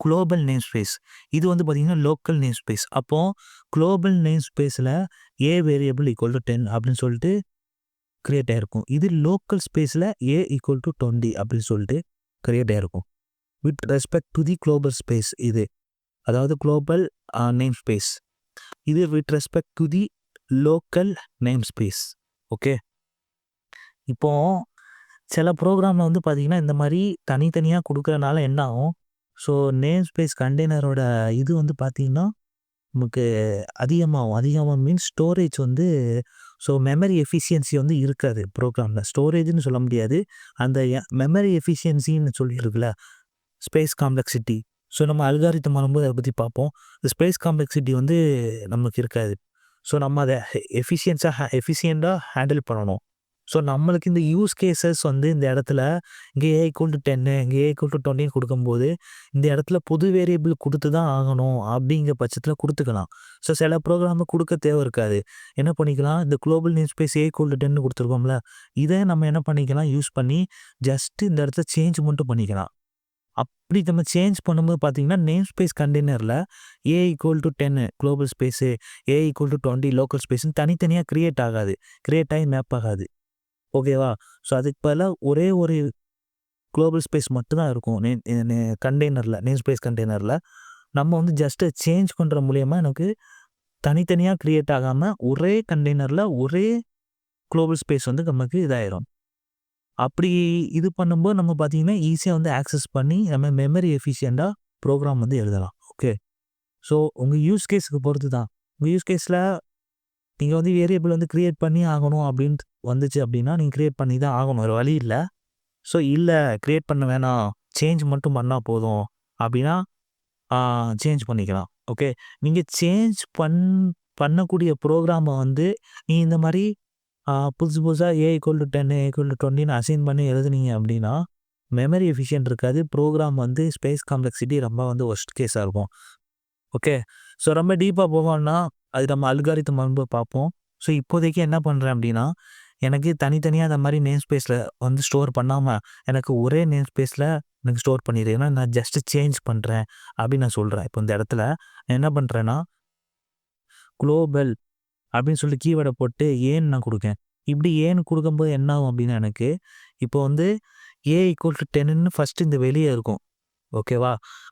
குளோபல் நேம் ஸ்பேஸ், இது வந்து பார்த்தீங்கன்னா லோக்கல் நேம் ஸ்பேஸ். அப்போது குளோபல் நேம் ஸ்பேஸில் ஏ வேரியபிள் ஈக்குவல் டு 10 அப்படின்னு சொல்லிட்டு கிரியேட் ஆகிருக்கும். இது லோக்கல் ஸ்பேஸில் A ஈக்குவல் டு 20 அப்படின்னு சொல்லிட்டு கிரியேட் ஆகிருக்கும். With respect to the global space இது, அதாவது குளோபல் நேம் ஸ்பேஸ். இது with respect to the local name space. Okay, இப்போ சில ப்ரோக்ராமில் வந்து பார்த்தீங்கன்னா இந்த மாதிரி தனித்தனியாக கொடுக்குறனால என்ன ஆகும், ஸோ நேம் ஸ்பேஸ் கண்டெய்னரோட இது வந்து பார்த்தீங்கன்னா நமக்கு அதிகமாகும் மீன்ஸ் ஸ்டோரேஜ் வந்து, ஸோ மெமரி எஃபிஷியன்சி வந்து இருக்காது ப்ரோக்ராமில். ஸ்டோரேஜ்னு சொல்ல முடியாது, அந்த மெமரி எஃபிஷியன்சின்னு சொல்லியிருக்குல்ல, ஸ்பேஸ் காம்ப்ளெக்சிட்டி. ஸோ நம்ம அல்காரிதம் வரும்போது அதை பற்றி பார்ப்போம். இந்த ஸ்பேஸ் காம்ப்ளெக்சிட்டி வந்து நமக்கு இருக்காது. ஸோ நம்ம அதை எஃபிஷியண்ட்டாக ஹேண்டில் பண்ணணும். ஸோ நம்மளுக்கு இந்த யூஸ் கேசஸ் வந்து இந்த இடத்துல இங்கே A ஈக்குவல் டு 10 இங்கே A ஈக்குவல் டு 20 கொடுக்கும்போது இந்த இடத்துல புது வேரியபிள் கொடுத்து தான் ஆகணும் அப்படிங்கிற பட்சத்தில் கொடுத்துக்கலாம். ஸோ சில ப்ரோக்ராமை கொடுக்க தேவை இருக்காது. என்ன பண்ணிக்கலாம், இந்த global name space A equal to 10 கொடுத்துருக்கோம்ல, இதை நம்ம என்ன பண்ணிக்கலாம், யூஸ் பண்ணி ஜஸ்ட் இந்த இடத்துல சேஞ்ச் மட்டும் பண்ணிக்கலாம். அப்படி நம்ம சேஞ்ச் பண்ணும்போது பார்த்தீங்கன்னா நேம் ஸ்பேஸ் கண்டெய்னரில் A equal to 10 global space, A equal to 20 local ஸ்பேஸ்ன்னு தனித்தனியாக கிரியேட் ஆகி மேப் ஆகாது. ஓகேவா? ஸோ அதுக்கு பதிலாக ஒரே ஒரு குளோபல் ஸ்பேஸ் மட்டும்தான் இருக்கும் கண்டெய்னரில், நேம் ஸ்பேஸ் கண்டெய்னரில். நம்ம வந்து ஜஸ்ட்டு சேஞ்ச் பண்ணுற மூலயமா எனக்கு தனித்தனியாக க்ரியேட் ஆகாமல் ஒரே கண்டெய்னரில் ஒரே குளோபல் ஸ்பேஸ் வந்து நமக்கு இதாயிரும். அப்படி இது பண்ணும்போது நம்ம பார்த்தீங்கன்னா ஈஸியாக வந்து ஆக்சஸ் பண்ணி நம்ம மெமரி எஃபிஷியண்ட்டாக ப்ரோக்ராம் வந்து எழுதலாம். ஓகே, ஸோ உங்கள் யூஸ் கேஸுக்கு பொறுத்து தான். உங்கள் யூஸ் கேஸில் நீங்கள் வந்து வேரியபிள் வந்து க்ரியேட் பண்ணி ஆகணும் அப்படின்ட்டு வந்துச்சு அப்படின்னா நீங்கள் க்ரியேட் பண்ணி தான் ஆகணும், ஒரு வழி இல்லை. ஸோ இல்லை க்ரியேட் பண்ண வேணாம், சேஞ்ச் மட்டும் பண்ணால் போதும் அப்படின்னா சேஞ்ச் பண்ணிக்கலாம். ஓகே, நீங்கள் சேஞ்ச் பண்ணக்கூடிய ப்ரோக்ராமை வந்து நீங்கள் இந்த மாதிரி புதுசாக A equal to 10 A equal to 20ன்னு அசைன் பண்ணி எழுதுனீங்க அப்படின்னா மெமரி எஃபிஷியன்ட் இருக்காது. ப்ரோக்ராம் வந்து ஸ்பேஸ் காம்ப்ளெக்சிட்டி ரொம்ப வந்து ஒர்ஸ்ட் கேஸாக இருக்கும். ஓகே, ஸோ ரொம்ப டீப்பாக போவோம்னா அது நம்ம அல்காரிதம் வந்து பார்ப்போம். ஸோ இப்போதைக்கு என்ன பண்ணுறேன் அப்படின்னா, எனக்கு தனித்தனியாக அந்த மாதிரி நேம் ஸ்பேஸில் வந்து ஸ்டோர் பண்ணாமல் எனக்கு ஒரே நேம் ஸ்பேஸில் எனக்கு ஸ்டோர் பண்ணிடுறேன். ஏன்னா நான் ஜஸ்ட்டு சேஞ்ச் பண்ணுறேன் அப்படின்னு நான் சொல்கிறேன். இப்போ இந்த இடத்துல நான் என்ன பண்ணுறேன்னா குளோபல் அப்படின்னு சொல்லிட்டு கீவேர்டை போட்டு ஏன்னு நான் கொடுக்கேன். இப்படி ஏன்னு கொடுக்கும்போது என்ன ஆகும் அப்படின்னா, எனக்கு இப்போ வந்து A ஈக்குவல் டு 10ன்னு ஃபஸ்ட்டு இந்த வெளியே இருக்கும். ஓகேவா?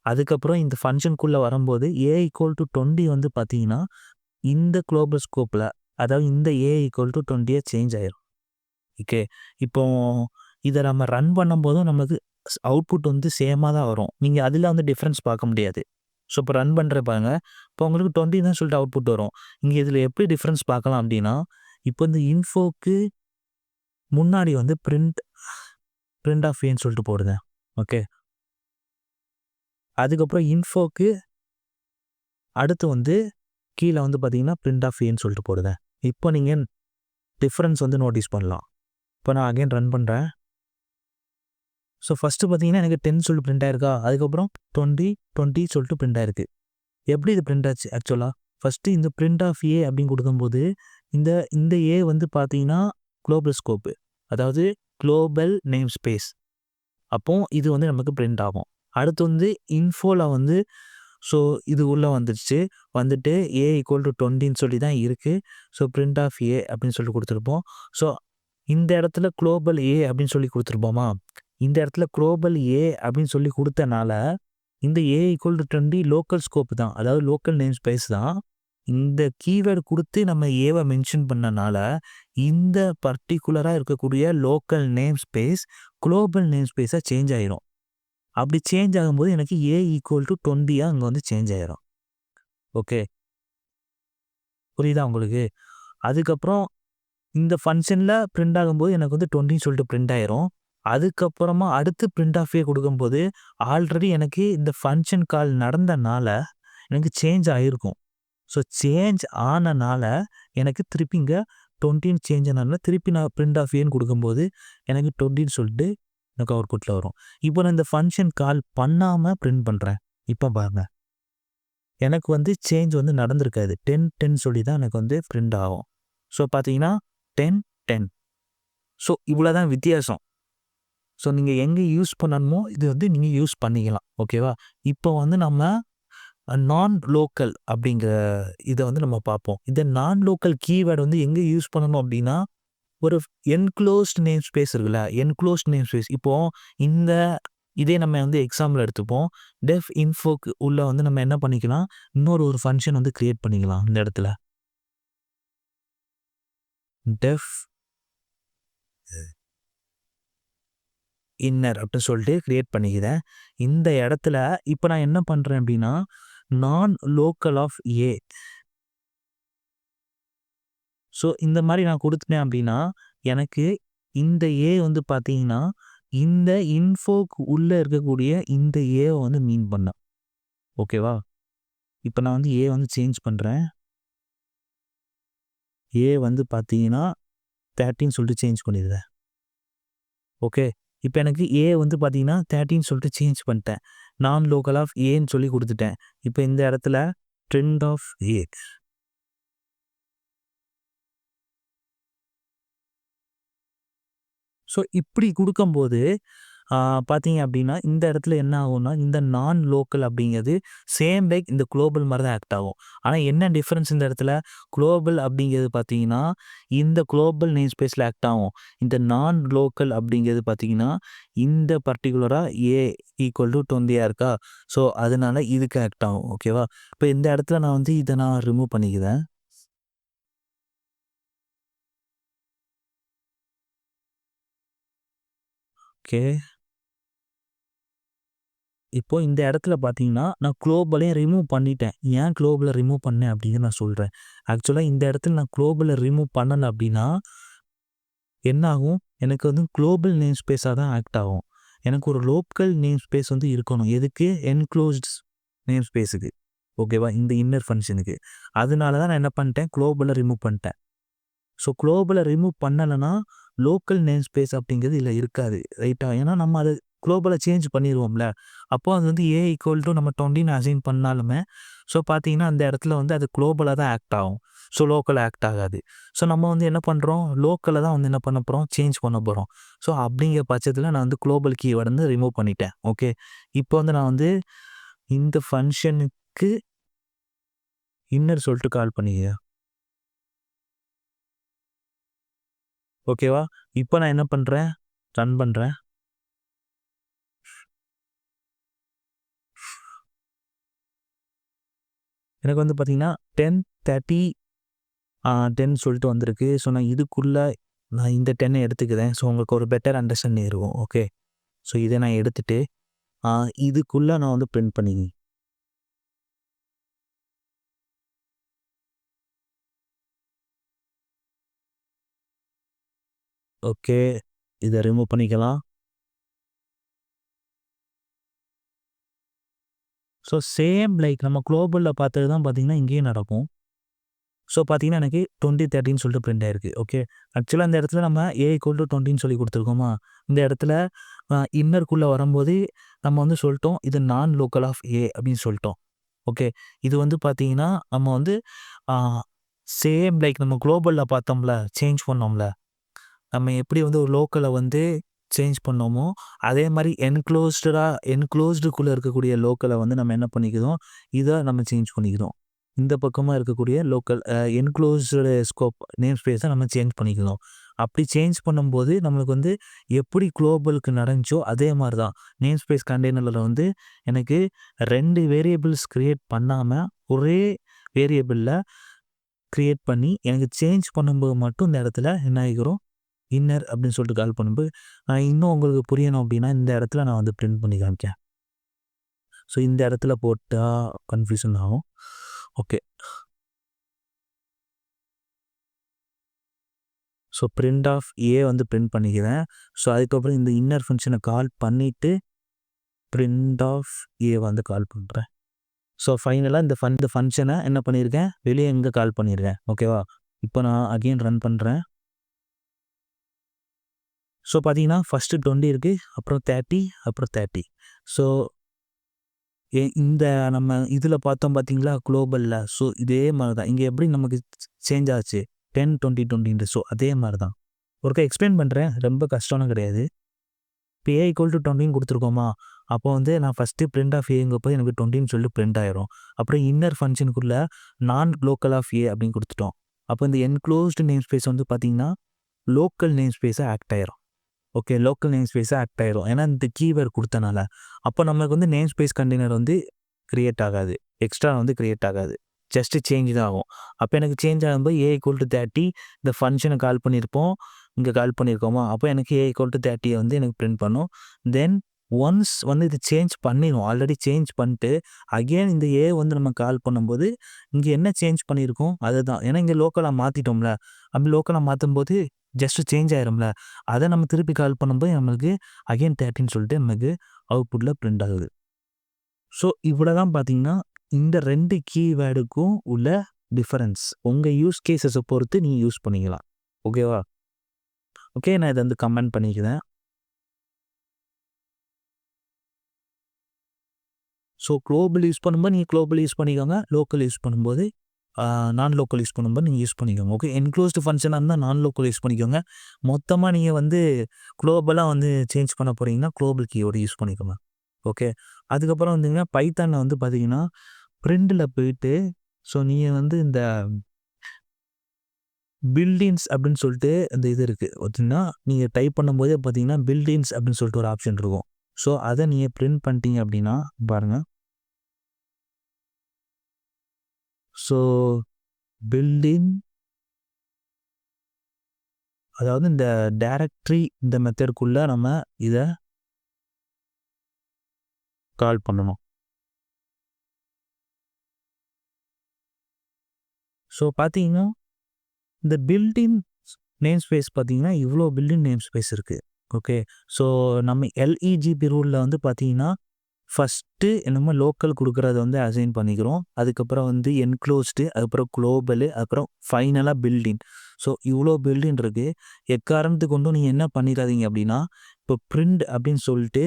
அதுக்கப்புறம் இந்த ஃபங்க்ஷனுக்குள்ளே வரும்போது A ஈக்குவல் டு 20 வந்து பார்த்தீங்கன்னா இந்த குளோபல் ஸ்கோப்பில், அதாவது இந்த A ஈக்குவல் டு 20 சேஞ்ச் ஆயிரும். ஓகே, இப்போ இதை நம்ம ரன் பண்ணும்போதும் நமக்கு அவுட்புட் வந்து சேமாக தான் வரும். நீங்கள் அதில் வந்து டிஃப்ரென்ஸ் பார்க்க முடியாது. ஸோ இப்போ ரன் பண்ணுற பாருங்க, இப்போ உங்களுக்கு 20 தான் சொல்லிட்டு அவுட்புட் வரும். இங்கே இதில் எப்படி டிஃப்ரென்ஸ் பார்க்கலாம் அப்படின்னா, இப்போ இந்த இன்ஃபோக்கு முன்னாடி வந்து பிரிண்ட் ஆஃப் ஏன்னு சொல்லிட்டு போடுங்க. ஓகே, அதுக்கப்புறம் இன்ஃபோக்கு அடுத்து வந்து கீழே வந்து பார்த்தீங்கன்னா பிரிண்ட் ஆஃப் ஏன்னு சொல்லிட்டு போடுங்க. இப்போ நீங்கள் டிஃப்ரென்ஸ் வந்து நோட்டீஸ் பண்ணலாம். இப்போ நான் அகைன் ரன் பண்ணுறேன். ஸோ ஃபஸ்ட்டு பார்த்தீங்கன்னா எனக்கு 10 சொல்லிட்டு பிரிண்ட் ஆயிருக்கா, அதுக்கப்புறம் 20 சொல்லிட்டு பிரிண்ட் ஆயிருக்கு. எப்படி இது பிரிண்ட் ஆச்சு ஆக்சுவலாக, ஃபஸ்ட்டு இந்த பிரிண்ட் ஆஃப் ஏ அப்படின்னு கொடுக்கும்போது இந்த ஏ வந்து பார்த்தீங்கன்னா குளோபல் ஸ்கோப்பு, அதாவது குளோபல் நேம் ஸ்பேஸ். அப்போ இது வந்து நமக்கு பிரிண்ட் ஆகும். அடுத்து வந்து இன்ஃபோவில் வந்து ஸோ இது உள்ளே வந்துட்டு A ஈக்குவல் டு 20ன்னு சொல்லி தான் இருக்குது. ஸோ பிரிண்ட் ஆஃப் A அப்படின்னு சொல்லி கொடுத்துருப்போம். ஸோ இந்த இடத்துல குளோபல் A அப்படின்னு சொல்லி கொடுத்துருப்போமா, இந்த இடத்துல குளோபல் A அப்படின்னு சொல்லி கொடுத்தனால இந்த A equal to 20 local scope தான், அதாவது லோக்கல் நேம் ஸ்பேஸ் தான். இந்த கீவேர்டு கொடுத்து நம்ம ஏவை மென்ஷன் பண்ணனால இந்த பர்டிகுலராக இருக்கக்கூடிய local name space global name ஸ்பேஸாக சேஞ்ச் ஆயிரும். அப்படி சேஞ்ச் ஆகும்போது எனக்கு A ஈக்குவல் டு 20 அங்கே வந்து சேஞ்ச் ஆயிரும். ஓகே, புரியுதா உங்களுக்கு? அதுக்கப்புறம் இந்த ஃபங்க்ஷனில் பிரிண்ட் ஆகும்போது எனக்கு வந்து 20 சொல்லிட்டு பிரிண்ட் ஆயிரும். அதுக்கப்புறமா அடுத்து பிரிண்ட் ஆஃப் ஏ கொடுக்கும்போது ஆல்ரெடி எனக்கு இந்த ஃபங்க்ஷன் கால் நடந்தனால எனக்கு சேஞ்ச் ஆகிருக்கும். ஸோ சேஞ்ச் ஆனனால எனக்கு திருப்பி இங்கே 20 சேஞ்ச் ஆனால திருப்பி நான் பிரிண்ட் ஆஃப் ஏன்னு கொடுக்கும்போது எனக்கு 20 சொல்லிட்டு எனக்கு அவுட்புட்டில் வரும். இப்போ நான் இந்த ஃபங்க்ஷன் கால் பண்ணாமல் பிரிண்ட் பண்ணுறேன். இப்போ பாருங்க, எனக்கு வந்து சேஞ்ச் வந்து நடந்திருக்காது. 10 சொல்லி தான் எனக்கு வந்து பிரிண்ட் ஆகும். ஸோ பார்த்தீங்கன்னா 10. ஸோ இவ்வளோ தான் வித்தியாசம். ஸோ நீங்கள் எங்கே யூஸ் பண்ணணுமோ இது வந்து நீங்கள் யூஸ் பண்ணிக்கலாம். ஓகேவா? இப்போ வந்து நம்ம நான் லோக்கல் அப்படிங்கிற இதை வந்து நம்ம பார்ப்போம். இந்த நான் லோக்கல் கீவேர்டு வந்து எங்கே யூஸ் பண்ணணும் அப்படின்னா, ஒரு என்க்ளோஸ்ட் நேம் ஸ்பேஸ் இருக்குல்ல, என்க்ளோஸ்ட் நேம் ஸ்பேஸ். இப்போ இந்த இதே நம்ம வந்து எக்ஸாம்பிள் எடுத்துப்போம். டெஃப் இன்ஃபோக்கு உள்ள வந்து நம்ம என்ன பண்ணிக்கலாம், ஒரு ஃபங்ஷன் வந்து கிரியேட் பண்ணிக்கலாம் இந்த இடத்துல. டெஃப் இன்னர் அப்படின்னு சொல்லிட்டு கிரியேட் பண்ணிக்கிறேன். இந்த இடத்துல இப்போ நான் என்ன பண்றேன் அப்படின்னா, நான் லோக்கல் ஆஃப் ஏ. ஸோ இந்த மாதிரி நான் கொடுத்துட்டேன் அப்படின்னா, எனக்கு இந்த ஏ வந்து பார்த்தீங்கன்னா, இந்த இன்ஃபோக்கு உள்ள இருக்கக்கூடிய இந்த ஏவை வந்து மீன் பண்ணேன். ஓகேவா? இப்போ நான் வந்து ஏ வந்து சேஞ்ச் பண்றேன். ஏ வந்து பார்த்தீங்கன்னா 30 சொல்லிட்டு சேஞ்ச் பண்ணிடுறேன். ஓகே. இப்போ எனக்கு ஏ வந்து பார்த்தீங்கன்னா 30 சொல்லிட்டு சேஞ்ச் பண்ணிட்டேன். நான் லோக்கல் ஆஃப் ஏன்னு சொல்லி கொடுத்துட்டேன். இப்போ இந்த இடத்துல ட்ரெண்ட் ஆஃப் ஏ. ஸோ இப்படி கொடுக்கும்போது பார்த்தீங்க அப்படின்னா, இந்த இடத்துல என்ன ஆகும்னா, இந்த நான் லோக்கல் அப்படிங்கிறது சேம் லைக் இந்த குளோபல் மாதிரி தான் ஆக்ட் ஆகும். ஆனால் என்ன டிஃப்ரென்ஸ் இந்த இடத்துல, குளோபல் அப்படிங்கிறது பார்த்தீங்கன்னா, இந்த குளோபல் நேம் ஸ்பேஸில் ஆக்ட் ஆகும். இந்த நான் லோக்கல் அப்படிங்கிறது பார்த்தீங்கன்னா, இந்த பர்ட்டிகுலராக ஏ ஈக்குவல் டு 20 இருக்கா? ஸோ அதனால இதுக்கு ஆக்ட் ஆகும். ஓகேவா? இப்போ இந்த இடத்துல நான் வந்து இதை நான் ரிமூவ் பண்ணிக்கிறேன். ஓகே. இப்போ இந்த இடத்துல பார்த்தீங்கன்னா, நான் குளோபலையும் ரிமூவ் பண்ணிட்டேன். ஏன் குளோபல ரிமூவ் பண்ணேன் அப்படின்னு நான் சொல்றேன். ஆக்சுவலா இந்த இடத்துல நான் குளோபல ரிமூவ் பண்ணல அப்படின்னா, என்ன ஆகும்? எனக்கு வந்து குளோபல் நேம் ஸ்பேஸா தான் ஆக்ட் ஆகும். எனக்கு ஒரு லோக்கல் நேம் ஸ்பேஸ் வந்து இருக்கணும். எதுக்கு? என்க்ளோஸ்ட் நேம் ஸ்பேஸுக்கு. ஓகேவா? இந்த இன்னர் ஃபங்ஷனுக்கு. அதனால தான் நான் என்ன பண்ணிட்டேன், குளோபல ரிமூவ் பண்ணிட்டேன். ஸோ குளோபல ரிமூவ் பண்ணலன்னா, லோக்கல் நேம் ஸ்பேஸ் அப்படிங்கிறது இதில இருக்காது. ரைட்டா? ஏன்னா நம்ம அது குளோபல சேஞ்ச் பண்ணிருவோம்ல. அப்போ அது வந்து ஏ ஈக்குவல் டூ நம்ம 20ன்னு அசைன் பண்ணாலுமே, ஸோ பார்த்தீங்கன்னா, அந்த இடத்துல வந்து அது குளோபலா தான் ஆக்ட் ஆகும். ஸோ லோக்கல் ஆக்ட் ஆகாது. ஸோ நம்ம வந்து என்ன பண்றோம், லோக்கல தான் வந்து என்ன பண்ண போறோம், சேஞ்ச் பண்ண போறோம். ஸோ அப்படிங்கிற பட்சத்தில நான் வந்து குளோபல் கீவேர்ட் வந்து ரிமூவ் பண்ணிட்டேன். ஓகே. இப்போ வந்து நான் வந்து இந்த ஃபங்ஷனுக்கு இன்னர் சொல்லிட்டு கால் பண்ணிக்கிறேன். ஓகேவா? இப்போ நான் என்ன பண்றேன், ரன் பண்றேன். எனக்கு வந்து பார்த்தீங்கன்னா 10, 30 10 சொல்லிட்டு வந்திருக்கு. ஸோ நான் இதுக்குள்ள நான் இந்த 10 எடுத்துக்கிறேன். ஸோ உங்களுக்கு ஒரு பெட்டர் அண்டர்ஸ்டாண்டிங் இருக்கும். ஓகே. ஸோ இதை நான் எடுத்துட்டு இதுக்குள்ள நான் வந்து பிரிண்ட் பண்ணிக்கிறேன். ஓகே. இதை ரிமூவ் பண்ணிக்கலாம். ஸோ சேம் லைக் நம்ம குளோபல்ல பார்த்தது தான் பார்த்தீங்கன்னா, இங்கேயும் நடக்கும். ஸோ பார்த்தீங்கன்னா, எனக்கு 20, 30ன்னு சொல்லிட்டு பிரிண்ட் ஆயிருக்கு. ஓகே. ஆக்சுவலா இந்த இடத்துல நம்ம ஏ ஈக்குவல் டூ 20ன்னு சொல்லி கொடுத்துருக்கோமா? இந்த இடத்துல இன்னர்க்குள்ள வரும்போது நம்ம வந்து சொல்லிட்டோம், இது நான் லோக்கல் ஆஃப் ஏ அப்படின்னு சொல்லிட்டோம். ஓகே. இது வந்து பார்த்தீங்கன்னா, நம்ம வந்து ஆ சேம் லைக் நம்ம குளோபல்ல பார்த்தோம்ல, சேஞ்ச் பண்ணோம்ல. நம்ம எப்படி வந்து ஒரு லோக்கல வந்து சேஞ்ச் பண்ணோமோ, அதே மாரி என்க்ளோஸ்டுக்குள்ள இருக்கக்கூடிய லோக்கல வந்து நம்ம என்ன பண்ணிக்கிறோம், இத நம்ம சேஞ்ச் பண்ணிக்கிறோம். இந்த பக்கமா இருக்கக்கூடிய லோக்கல் என்க்ளோஸ்டு ஸ்கோப் நேம் ஸ்பேஸ நம்ம சேஞ்ச் பண்ணிக்கிறோம். அப்படி சேஞ்ச் பண்ணும்போது நம்மளுக்கு வந்து எப்படி குளோபலுக்கு நடந்துச்சோ, அதே மாரி தான். நேம் ஸ்பேஸ் கண்டெய்னர்ல வந்து எனக்கு 2 வேரியபிள்ஸ் கிரியேட் பண்ணாம, ஒரே வேரியபிள்ல கிரியேட் பண்ணி, எனக்கு சேஞ்ச் பண்ணும்போது மட்டும் இந்த இடத்துல என்ன ஆகிக்கிறோம், இன்னர் அப்படின்னு சொல்லிட்டு கால் பண்ணும்போது, இன்னும் உங்களுக்கு புரியணும் அப்படின்னா, இந்த இடத்துல நான் வந்து பிரிண்ட் பண்ணி காமிக்கிறேன். ஸோ இந்த இடத்துல போட்டா கன்ஃப்யூஷன் ஆகும். ஓகே. ஸோ பிரிண்ட் ஆஃப் ஏ வந்து பிரிண்ட் பண்ணிக்கிறேன். ஸோ அதுக்கப்புறம் இந்த இன்னர் ஃபங்ஷனை கால் பண்ணிட்டு, பிரிண்ட் ஆஃப் ஏ வந்து கால் பண்றேன். ஸோ ஃபைனலா இந்த ஃபங்ஷனை என்ன பண்ணியிருக்கேன், வெளியே இங்க கால் பண்ணியிருக்கேன். ஓகேவா? இப்போ நான் அகைன் ரன் பண்றேன். ஸோ பார்த்தீங்கன்னா, ஃபர்ஸ்ட்டு 20 இருக்கு. அப்புறம் 30, அப்புறம் 30. ஸோ இந்த நம்ம இதில பார்த்தோம் பார்த்தீங்களா, குளோபல்ல. ஸோ இதே மாரி தான். இங்க எப்படி நமக்கு சேஞ்ச் ஆச்சு. 10, 20, 20ன்ட்டு. ஸோ அதே மாரி தான். ஒருக்கா எக்ஸ்பிளைன் பண்றேன். ரொம்ப கஷ்டம்லாம் கிடையாது. இப்போ ஏ ஈக்குவல் டூ 20ன்னு குடுத்துருக்கோமா, அப்போ வந்து நான் ஃபர்ஸ்ட்டு பிரிண்ட் ஆஃப் ஏங்கப்போ எனக்கு 20ன்னு சொல்லி பிரிண்ட் ஆயிரும். அப்புறம் இன்னர் ஃபங்ஷனுக்குள்ள நான் லோக்கல் ஆஃப் ஏ அப்படின்னு குடுத்துட்டோம். அப்போ இந்த என்க்ளோஸ்டு நேம் ஸ்பேஸ் வந்து பார்த்தீங்கன்னா, லோக்கல் நேம் ஸ்பேஸாக ஆக்ட் ஆயிரும். ஓகே, லோக்கல் நேம் ஸ்பேஸாக ஆக்ட் ஆயிரும். ஏன்னா இந்த கீவேர்டு கொடுத்தனால. அப்போ நமக்கு வந்து நேம் ஸ்பேஸ் கண்டெய்னர் வந்து கிரியேட் ஆகாது, எக்ஸ்ட்ரா வந்து கிரியேட் ஆகாது, ஜஸ்ட் சேஞ்ச் தான் ஆகும். அப்போ எனக்கு சேஞ்ச் ஆகும்போது A=30 இந்த ஃபங்க்ஷனை கால் பண்ணியிருப்போம், இங்கே கால் பண்ணியிருக்கோமா, அப்போ எனக்கு A=30 வந்து எனக்கு பிரிண்ட் பண்ணும். தென் ஒன்ஸ் வந்து இது சேஞ்ச் பண்ணிடும், ஆல்ரெடி சேஞ்ச் பண்ணிட்டு அகெயின் இந்த A வந்து நம்ம கால் பண்ணும்போது இங்கே என்ன சேஞ்ச் பண்ணியிருக்கோம் அதுதான். ஏன்னா இங்கே லோக்கலாக மாற்றிட்டோம்ல, அப்படி லோக்கலாக மாற்றும்போது ஜஸ்ட் சேஞ்ச் ஆயிரும்ல, அதை நம்ம திருப்பி கால் பண்ணும்போது நம்மளுக்கு அகெயின் 30ன்னு சொல்லிட்டு நமக்கு அவுட்புட்டில் பிரிண்ட் ஆகுது. ஸோ இவ்வளோ தான் பார்த்தீங்கன்னா இந்த 2 கீவேர்டுக்கும் உள்ள டிஃபரன்ஸ். உங்கள் யூஸ் கேஸஸை பொறுத்து நீங்கள் யூஸ் பண்ணிக்கலாம். ஓகேவா? ஓகே, நான் இதை வந்து கமெண்ட் பண்ணிக்கிறேன். ஸோ குளோபல் யூஸ் பண்ணும்போது நீங்கள் குளோபல் யூஸ் பண்ணிக்கோங்க, லோக்கல் யூஸ் பண்ணும்போது நான் லோக்கல் யூஸ் பண்ணும்போது நீங்கள் யூஸ் பண்ணிக்கோங்க. ஓகே, என்க்ளோஸ்டு ஃபங்க்ஷனாக இருந்தால் நான் லோக்கல் யூஸ் பண்ணிக்கோங்க. மொத்தமாக நீங்கள் வந்து குளோபலாக வந்து சேஞ்ச் பண்ண போகிறீங்கன்னா குளோபல் கீயோடு யூஸ் பண்ணிக்கோங்க. ஓகே, அதுக்கப்புறம் வந்துங்கன்னா பைத்தானில் வந்து பார்த்தீங்கன்னா பிரிண்டில் போயிட்டு ஸோ நீங்கள் வந்து இந்த பில்டின்ஸ் அப்படின்னு சொல்லிட்டு இந்த இது இருக்குது பார்த்தீங்கன்னா, நீங்கள் டைப் பண்ணும்போதே பார்த்தீங்கன்னா பில்டின்ஸ் அப்படின்னு சொல்லிட்டு ஒரு ஆப்ஷன் இருக்கும். ஸோ அதை நீங்கள் பிரிண்ட் பண்ணிட்டீங்க அப்படின்னா பாருங்கள். ஸோ பில்டிங், அதாவது இந்த டைரக்டரி இந்த மெத்தடுக்குள்ளே நம்ம இதை கால் பண்ணணும். ஸோ பார்த்தீங்கன்னா இந்த பில்டின் நேம் ஸ்பேஸ் பார்த்தீங்கன்னா இவ்வளோ பில்டின் நேம் ஸ்பேஸ் இருக்குது. ஓகே, ஸோ நம்ம LEGP ரூலில் வந்து பார்த்தீங்கன்னா ஃபஸ்ட்டு என்னமோ லோக்கல் கொடுக்குறத வந்து அசைன் பண்ணிக்கிறோம், அதுக்கப்புறம் வந்து என்க்ளோஸ்டு, அதுக்கப்புறம் குளோபலு, அதுக்கப்புறம் ஃபைனலாக பில்டின். ஸோ இவ்வளோ பில்டின் இருக்குது. எக்காரணத்துக்கு கொண்டும் நீங்கள் என்ன பண்ணிடாதீங்க அப்படின்னா, இப்போ பிரிண்ட் அப்படின்னு சொல்லிட்டு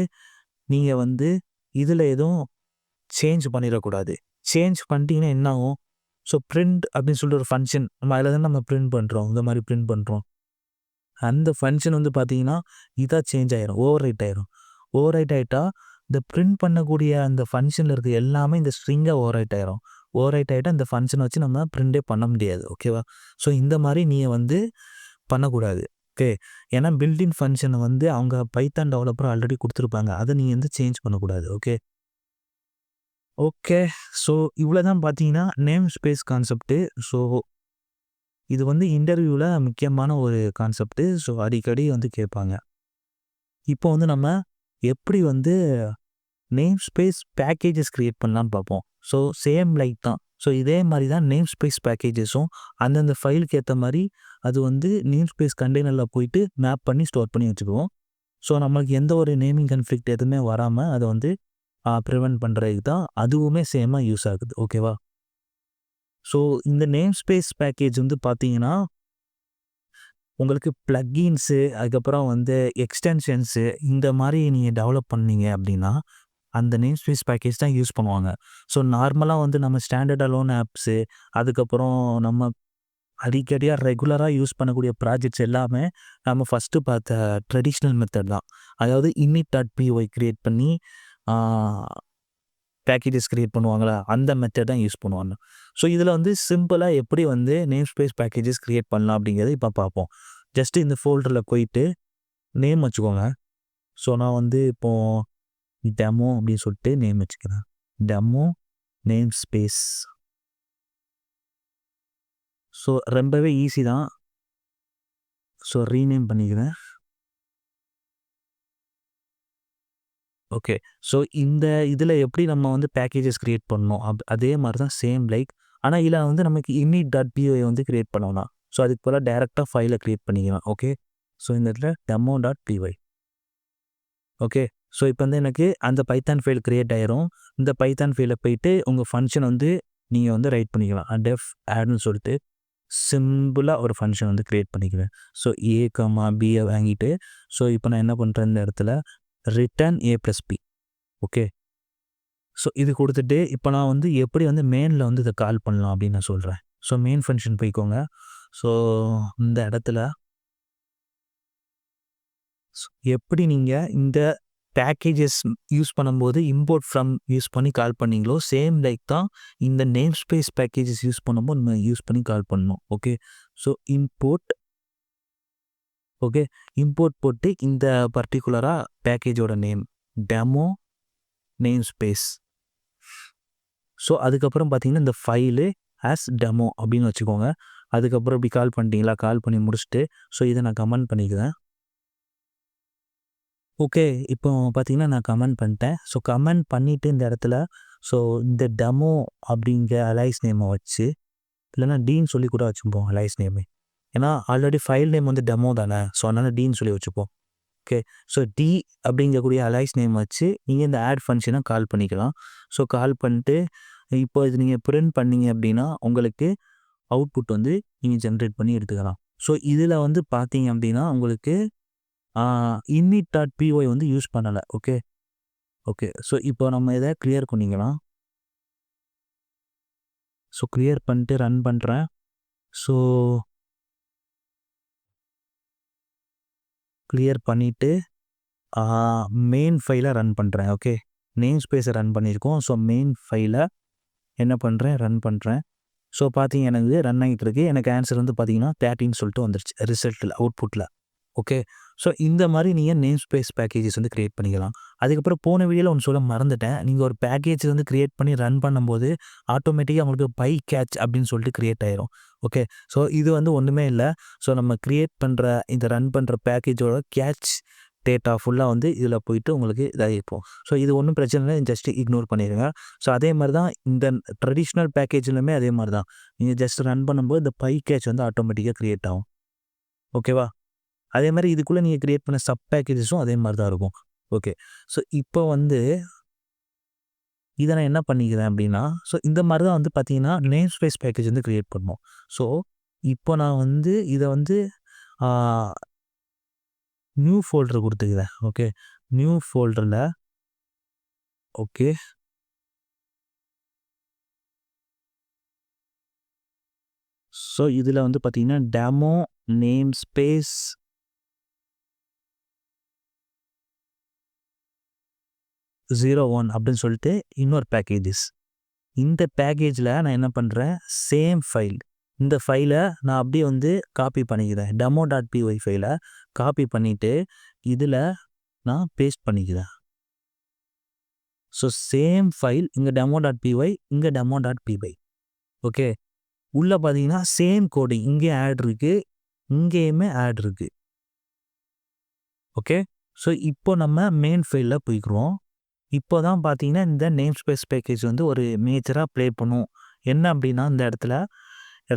நீங்கள் வந்து இதில் எதுவும் சேஞ்ச் பண்ணிடக்கூடாது. சேஞ்ச் பண்ணிட்டீங்கன்னா என்ன ஆகும்? ஸோ பிரிண்ட் அப்படின்னு சொல்லிட்டு ஒரு ஃபங்க்ஷன் நம்ம அதில் தான் நம்ம பிரிண்ட் பண்ணுறோம், இந்த மாதிரி பிரிண்ட் பண்ணுறோம். அந்த ஃபங்க்ஷன் வந்து பார்த்தீங்கன்னா இதாக சேஞ்ச் ஆயிரும், ஓவர் ரைட் ஆயிரும். ஓவர் ரைட் ஆகிட்டா இந்த பிரிண்ட் பண்ணக்கூடிய அந்த ஃபங்க்ஷனில் இருக்க எல்லாமே இந்த ஸ்ட்ரிங்காக ஓவர் ரைட் ஆயிரும். ஓவர் ரைட் ஆகிட்டா இந்த ஃபங்க்ஷனை வச்சு நம்ம பிரிண்டே பண்ண முடியாது. ஓகேவா? ஸோ இந்த மாதிரி நீங்கள் வந்து பண்ணக்கூடாது. ஓகே, ஏன்னா பில்டின் ஃபங்க்ஷனை வந்து அவங்க பைத்தான் டெவலப்பர் ஆல்ரெடி கொடுத்துருப்பாங்க, அதை நீங்கள் வந்து சேஞ்ச் பண்ணக்கூடாது. ஓகே ஓகே ஸோ இவ்வளோ தான் பார்த்தீங்கன்னா நேம் ஸ்பேஸ் கான்செப்ட்டு. ஸோ இது வந்து இன்டர்வியூவில் முக்கியமான ஒரு கான்செப்ட்டு. ஸோ அடிக்கடி வந்து கேட்பாங்க. இப்போ வந்து நம்ம எப்படி வந்து நேம் ஸ்பேஸ் பேக்கேஜஸ் க்ரியேட் பண்ணலான்னு பார்ப்போம். ஸோ சேம் லைக் தான். ஸோ இதே மாதிரி தான் நேம் ஸ்பேஸ் பேக்கேஜஸும் அந்தந்த ஃபைலுக்கு ஏற்ற மாதிரி அது வந்து நேம் ஸ்பேஸ் கண்டெய்னரில் போயிட்டு மேப் பண்ணி ஸ்டோர் பண்ணி வச்சுக்குவோம். ஸோ நம்மளுக்கு எந்த ஒரு நேமிங் கன்ஃப்ளிக்ட் எதுவுமே வராமல் அதை வந்து ப்ரிவென்ட் பண்ணுறதுக்கு தான் அதுவுமே சேமாக யூஸ் ஆகுது. ஓகேவா? ஸோ இந்த நேம் ஸ்பேஸ் பேக்கேஜ் வந்து பார்த்தீங்கன்னா உங்களுக்கு ப்ளக்கின்ஸு, அதுக்கப்புறம் வந்து எக்ஸ்டென்ஷன்ஸு இந்த மாதிரி நீங்கள் டெவலப் பண்ணீங்க அப்படின்னா அந்த நேம் ஸ்பேஸ் பேக்கேஜ் தான் யூஸ் பண்ணுவாங்க. ஸோ நார்மலாக வந்து நம்ம ஸ்டாண்டர்ட் அலோன் ஆப்ஸு, அதுக்கப்புறம் நம்ம அடிக்கடியாக ரெகுலராக யூஸ் பண்ணக்கூடிய ப்ராஜெக்ட்ஸ் எல்லாமே நம்ம ஃபஸ்ட்டு பார்த்த ட்ரெடிஷ்னல் மெத்தட் தான். அதாவது init.py க்ரியேட் பண்ணி பேக்கேஜஸ் க்ரியேட் பண்ணுவாங்களா, அந்த மெத்தட் தான் யூஸ் பண்ணுவாங்க. ஸோ இதில் வந்து சிம்பிளாக எப்படி வந்து நேம் ஸ்பேஸ் பேக்கேஜஸ் க்ரியேட் பண்ணலாம் அப்படிங்கிறத இப்போ பார்ப்போம். ஜஸ்ட்டு இந்த ஃபோல்டரில் போயிட்டு நேம் வச்சுக்கோங்க. ஸோ நான் வந்து இப்போது டெமோ அப்படின்னு சொல்லிட்டு நேம் வச்சுக்கிறேன். Demo name space. ஸோ ரொம்பவே ஈஸி தான். ஸோ ரீநேம் பண்ணிக்கிறேன். ஓகே, ஸோ இந்த இதில் எப்படி நம்ம வந்து பேக்கேஜஸ் க்ரியேட் பண்ணணும் அதே மாதிரி தான் சேம் லைக். ஆனால் இதில் வந்து நமக்கு init.py வந்து க்ரியேட் பண்ணலாம். ஸோ அதுக்கு போல் டேரெக்டாக ஃபைலை க்ரியேட் பண்ணிக்கலாம். ஓகே, ஸோ இந்த இடத்துல demo.py. ஓகே, ஸோ இப்போ வந்து எனக்கு அந்த பைத்தான் ஃபைல் க்ரியேட் ஆயிரும். இந்த பைத்தான் ஃபைலில் போயிட்டு உங்கள் ஃபங்க்ஷன் வந்து நீங்கள் வந்து ரைட் பண்ணிக்கலாம். டெஃப் ஆட்னு சொல்லிட்டு சிம்பிளாக ஒரு ஃபங்க்ஷன் வந்து க்ரியேட் பண்ணிக்குவேன். ஸோ A,Bயை வாங்கிட்டு ஸோ இப்போ நான் என்ன பண்ணுறேன் இந்த இடத்துல ரிட்டர்ன் A+B. ஓகே, ஸோ இது கொடுத்துட்டு இப்போ நான் வந்து எப்படி வந்து மெயினில் வந்து இதை கால் பண்ணலாம் அப்படின்னு நான் சொல்கிறேன். ஸோ மெயின் ஃபங்க்ஷன் போய்க்கோங்க. ஸோ இந்த இடத்துல எப்படி நீங்கள் இந்த பேக்கேஜஸ் யூஸ் பண்ணும்போது இம்போர்ட் ஃப்ரம் யூஸ் பண்ணி கால் பண்ணீங்களோ சேம் லைக் தான் இந்த நேம் ஸ்பேஸ் பேக்கேஜஸ் யூஸ் பண்ணும்போது நம்ம யூஸ் பண்ணி கால் பண்ணணும். Okay, so import okay. Import போட்டு இந்த பர்ட்டிகுலராக பேக்கேஜோட name demo name space. So அதுக்கப்புறம் பார்த்தீங்கன்னா இந்த ஃபைலு ஆஸ் டெமோ அப்படின்னு வச்சுக்கோங்க. அதுக்கப்புறம் இப்படி கால் பண்ணிட்டீங்களா, கால் பண்ணி முடிச்சுட்டு ஸோ இதை நான் கமெண்ட் பண்ணிக்கிறேன். ஓகே. இப்போ பார்த்தீங்கன்னா நான் கமெண்ட் பண்ணிட்டேன். ஸோ கமெண்ட் பண்ணிவிட்டு இந்த இடத்துல ஸோ இந்த டெமோ அப்படிங்கிற அலைஸ் நேமை வச்சு இல்லைனா டீன்னு சொல்லி கூட வச்சுப்போம் அலைஸ் நேமு. ஏன்னா ஆல்ரெடி ஃபைல் நேம் வந்து டெமோ தானே. ஸோ அதனால் டீன்னு சொல்லி வச்சுப்போம். ஓகே. ஸோ டி அப்படிங்கக்கூடிய அலைஸ் நேம் வச்சு நீங்கள் இந்த ஆட் ஃபங்க்ஷனை கால் பண்ணிக்கலாம். ஸோ கால் பண்ணிட்டு இப்போ இது நீங்கள் பிரிண்ட் பண்ணீங்க அப்படின்னா உங்களுக்கு அவுட்புட் வந்து நீங்கள் ஜென்ரேட் பண்ணி எடுத்துக்கலாம். ஸோ இதில் வந்து பார்த்தீங்க அப்படின்னா உங்களுக்கு init.py வந்து யூஸ் பண்ணலை. ஓகே. ஓகே. ஸோ இப்போ நம்ம இதை கிளியர் பண்ணிக்கலாம். ஸோ கிளியர் பண்ணிட்டு ரன் பண்ணுறேன். ஸோ கிளியர் பண்ணிவிட்டு மெயின் ஃபைலை ரன் பண்ணுறேன். ஓகே. நேம் ஸ்பேஸை ரன் பண்ணியிருக்கோம். ஸோ மெயின் ஃபைலை என்ன பண்ணுறேன், ரன் பண்ணுறேன். ஸோ பார்த்தீங்க எனக்கு ரன் ஆகிட்டு இருக்கு. எனக்கு ஆன்சர் வந்து பார்த்தீங்கன்னா 13 சொல்லிட்டு வந்துருச்சு ரிசல்ட்டில், அவுட்புட்டில். ஓகே. ஸோ இந்த மாதிரி நீங்கள் நேம் ஸ்பேஸ் பேக்கேஜஸ் வந்து க்ரியேட் பண்ணிக்கலாம். அதுக்கப்புறம் போன வீடியோவில் ஒன்று சொல்ல மறந்துட்டேன். நீங்கள் ஒரு பேக்கேஜ் வந்து க்ரியேட் பண்ணி ரன் பண்ணும்போது ஆட்டோமேட்டிக்காக உங்களுக்கு பை கேட்ச் அப்படின்னு சொல்லிட்டு க்ரியேட் ஆயிரும். ஓகே. ஸோ இது வந்து ஒன்றுமே இல்லை. ஸோ நம்ம க்ரியேட் பண்ணுற இந்த ரன் பண்ணுற பேக்கேஜோட கேட்ச் டேட்டா ஃபுல்லாக வந்து இதில் போயிட்டு உங்களுக்கு இதாக இருக்கும். ஸோ இது ஒன்றும் பிரச்சனை இல்லை. ஜஸ்ட்டு இக்னோர் பண்ணிடுங்க. ஸோ அதே மாதிரி தான் இந்த ட்ரெடிஷ்னல் பேக்கேஜ்லையுமே அதே மாதிரி தான். நீங்கள் ஜஸ்ட் ரன் பண்ணும்போது இந்த பை கேட்ச் வந்து ஆட்டோமேட்டிக்காக க்ரியேட் ஆகும். ஓகேவா? அதே மாதிரி இதுக்குள்ளே நீங்கள் க்ரியேட் பண்ண சப் பேக்கேஜஸும் அதே மாதிரி தான் இருக்கும். ஓகே. ஸோ இப்போ வந்து இதை நான் என்ன பண்ணிக்கிறேன் அப்படின்னா ஸோ இந்த மாதிரி தான் வந்து பார்த்தீங்கன்னா நேம் ஸ்பேஸ் பேக்கேஜ் வந்து க்ரியேட் பண்ணணும். ஸோ இப்போ நான் வந்து இதை வந்து நியூ ஃபோல்டர் கொடுத்துக்கிறேன். ஓகே. நியூ ஃபோல்டரில் ஓகே. ஸோ இதில் வந்து பார்த்தீங்கன்னா டெமோ நேம் ஸ்பேஸ் 01 அப்படின்னு சொல்லிட்டு இன்னொரு பேக்கேஜஸ். இந்த பேக்கேஜில் நான் என்ன பண்ணுறேன், சேம் ஃபைல் இந்த ஃபைலை நான் அப்படியே வந்து காப்பி பண்ணிக்கிறேன். demo.py ஃபைலை காப்பி பண்ணிவிட்டு இதில் நான் பேஸ்ட் பண்ணிக்கிறேன். ஸோ சேம் ஃபைல் இங்கே demo.py இங்கே demo.py. ஓகே. உள்ளே பார்த்தீங்கன்னா சேம் கோடிங் இங்கேயும் ஆட் இருக்குது, இங்கேயுமே ஆட் இருக்குது. ஓகே. ஸோ இப்போ நம்ம மெயின் ஃபைலில் போய்க்குறோம். இப்போ தான் பார்த்தீங்கன்னா இந்த நேம் ஸ்பேஸ் பேக்கேஜ் வந்து ஒரு மேஜராக ப்ளே பண்ணும். என்ன அப்படின்னா இந்த இடத்துல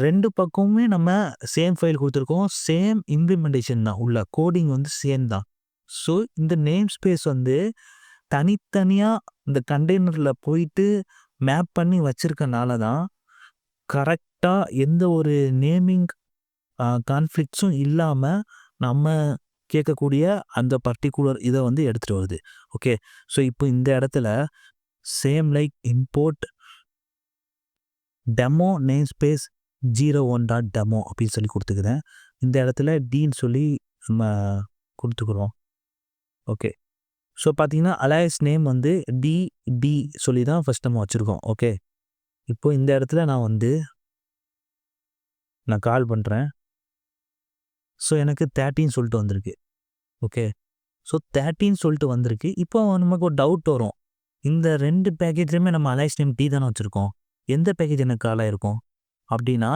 2 பக்கமுமே நம்ம சேம் ஃபைல் கொடுத்துருக்கோம். சேம் இம்ப்ளிமெண்டேஷன் தான். உள்ள கோடிங் வந்து சேம் தான். ஸோ இந்த நேம் ஸ்பேஸ் வந்து தனித்தனியாக இந்த கண்டெய்னரில் போயிட்டு மேப் பண்ணி வச்சுருக்கனால தான் கரெக்டாக எந்த ஒரு நேமிங் கான்ஃப்ளிக்ட்ஸும் இல்லாமல் நம்ம கேட்கக்கூடிய அந்த பர்டிகுலர் இதை வந்து எடுத்துகிட்டு வருது. ஓகே. ஸோ இப்போ இந்த இடத்துல same like import demo name space 01.demo அப்படின்னு சொல்லி கொடுத்துக்கிறேன். இந்த இடத்துல டீன்னு சொல்லி நம்ம கொடுத்துக்கிறோம். ஓகே. ஸோ பார்த்தீங்கன்னா அலையஸ் நேம் வந்து டி சொல்லி தான் ஃபஸ்ட் நம்ம வச்சுருக்கோம். ஓகே. இப்போ இந்த இடத்துல நான் கால் பண்ணுறேன். ஸோ எனக்கு 13 சொல்லிட்டு வந்திருக்கு. ஓகே. ஸோ 13 சொல்லிட்டு வந்திருக்கு. இப்போ நமக்கு ஒரு டவுட் வரும். இந்த 2 பேக்கேஜ்லையுமே நம்ம அலைஸ் நேம் டி தானே வச்சுருக்கோம். எந்த பேக்கேஜ் எனக்கு கால் ஆகிருக்கும் அப்படின்னா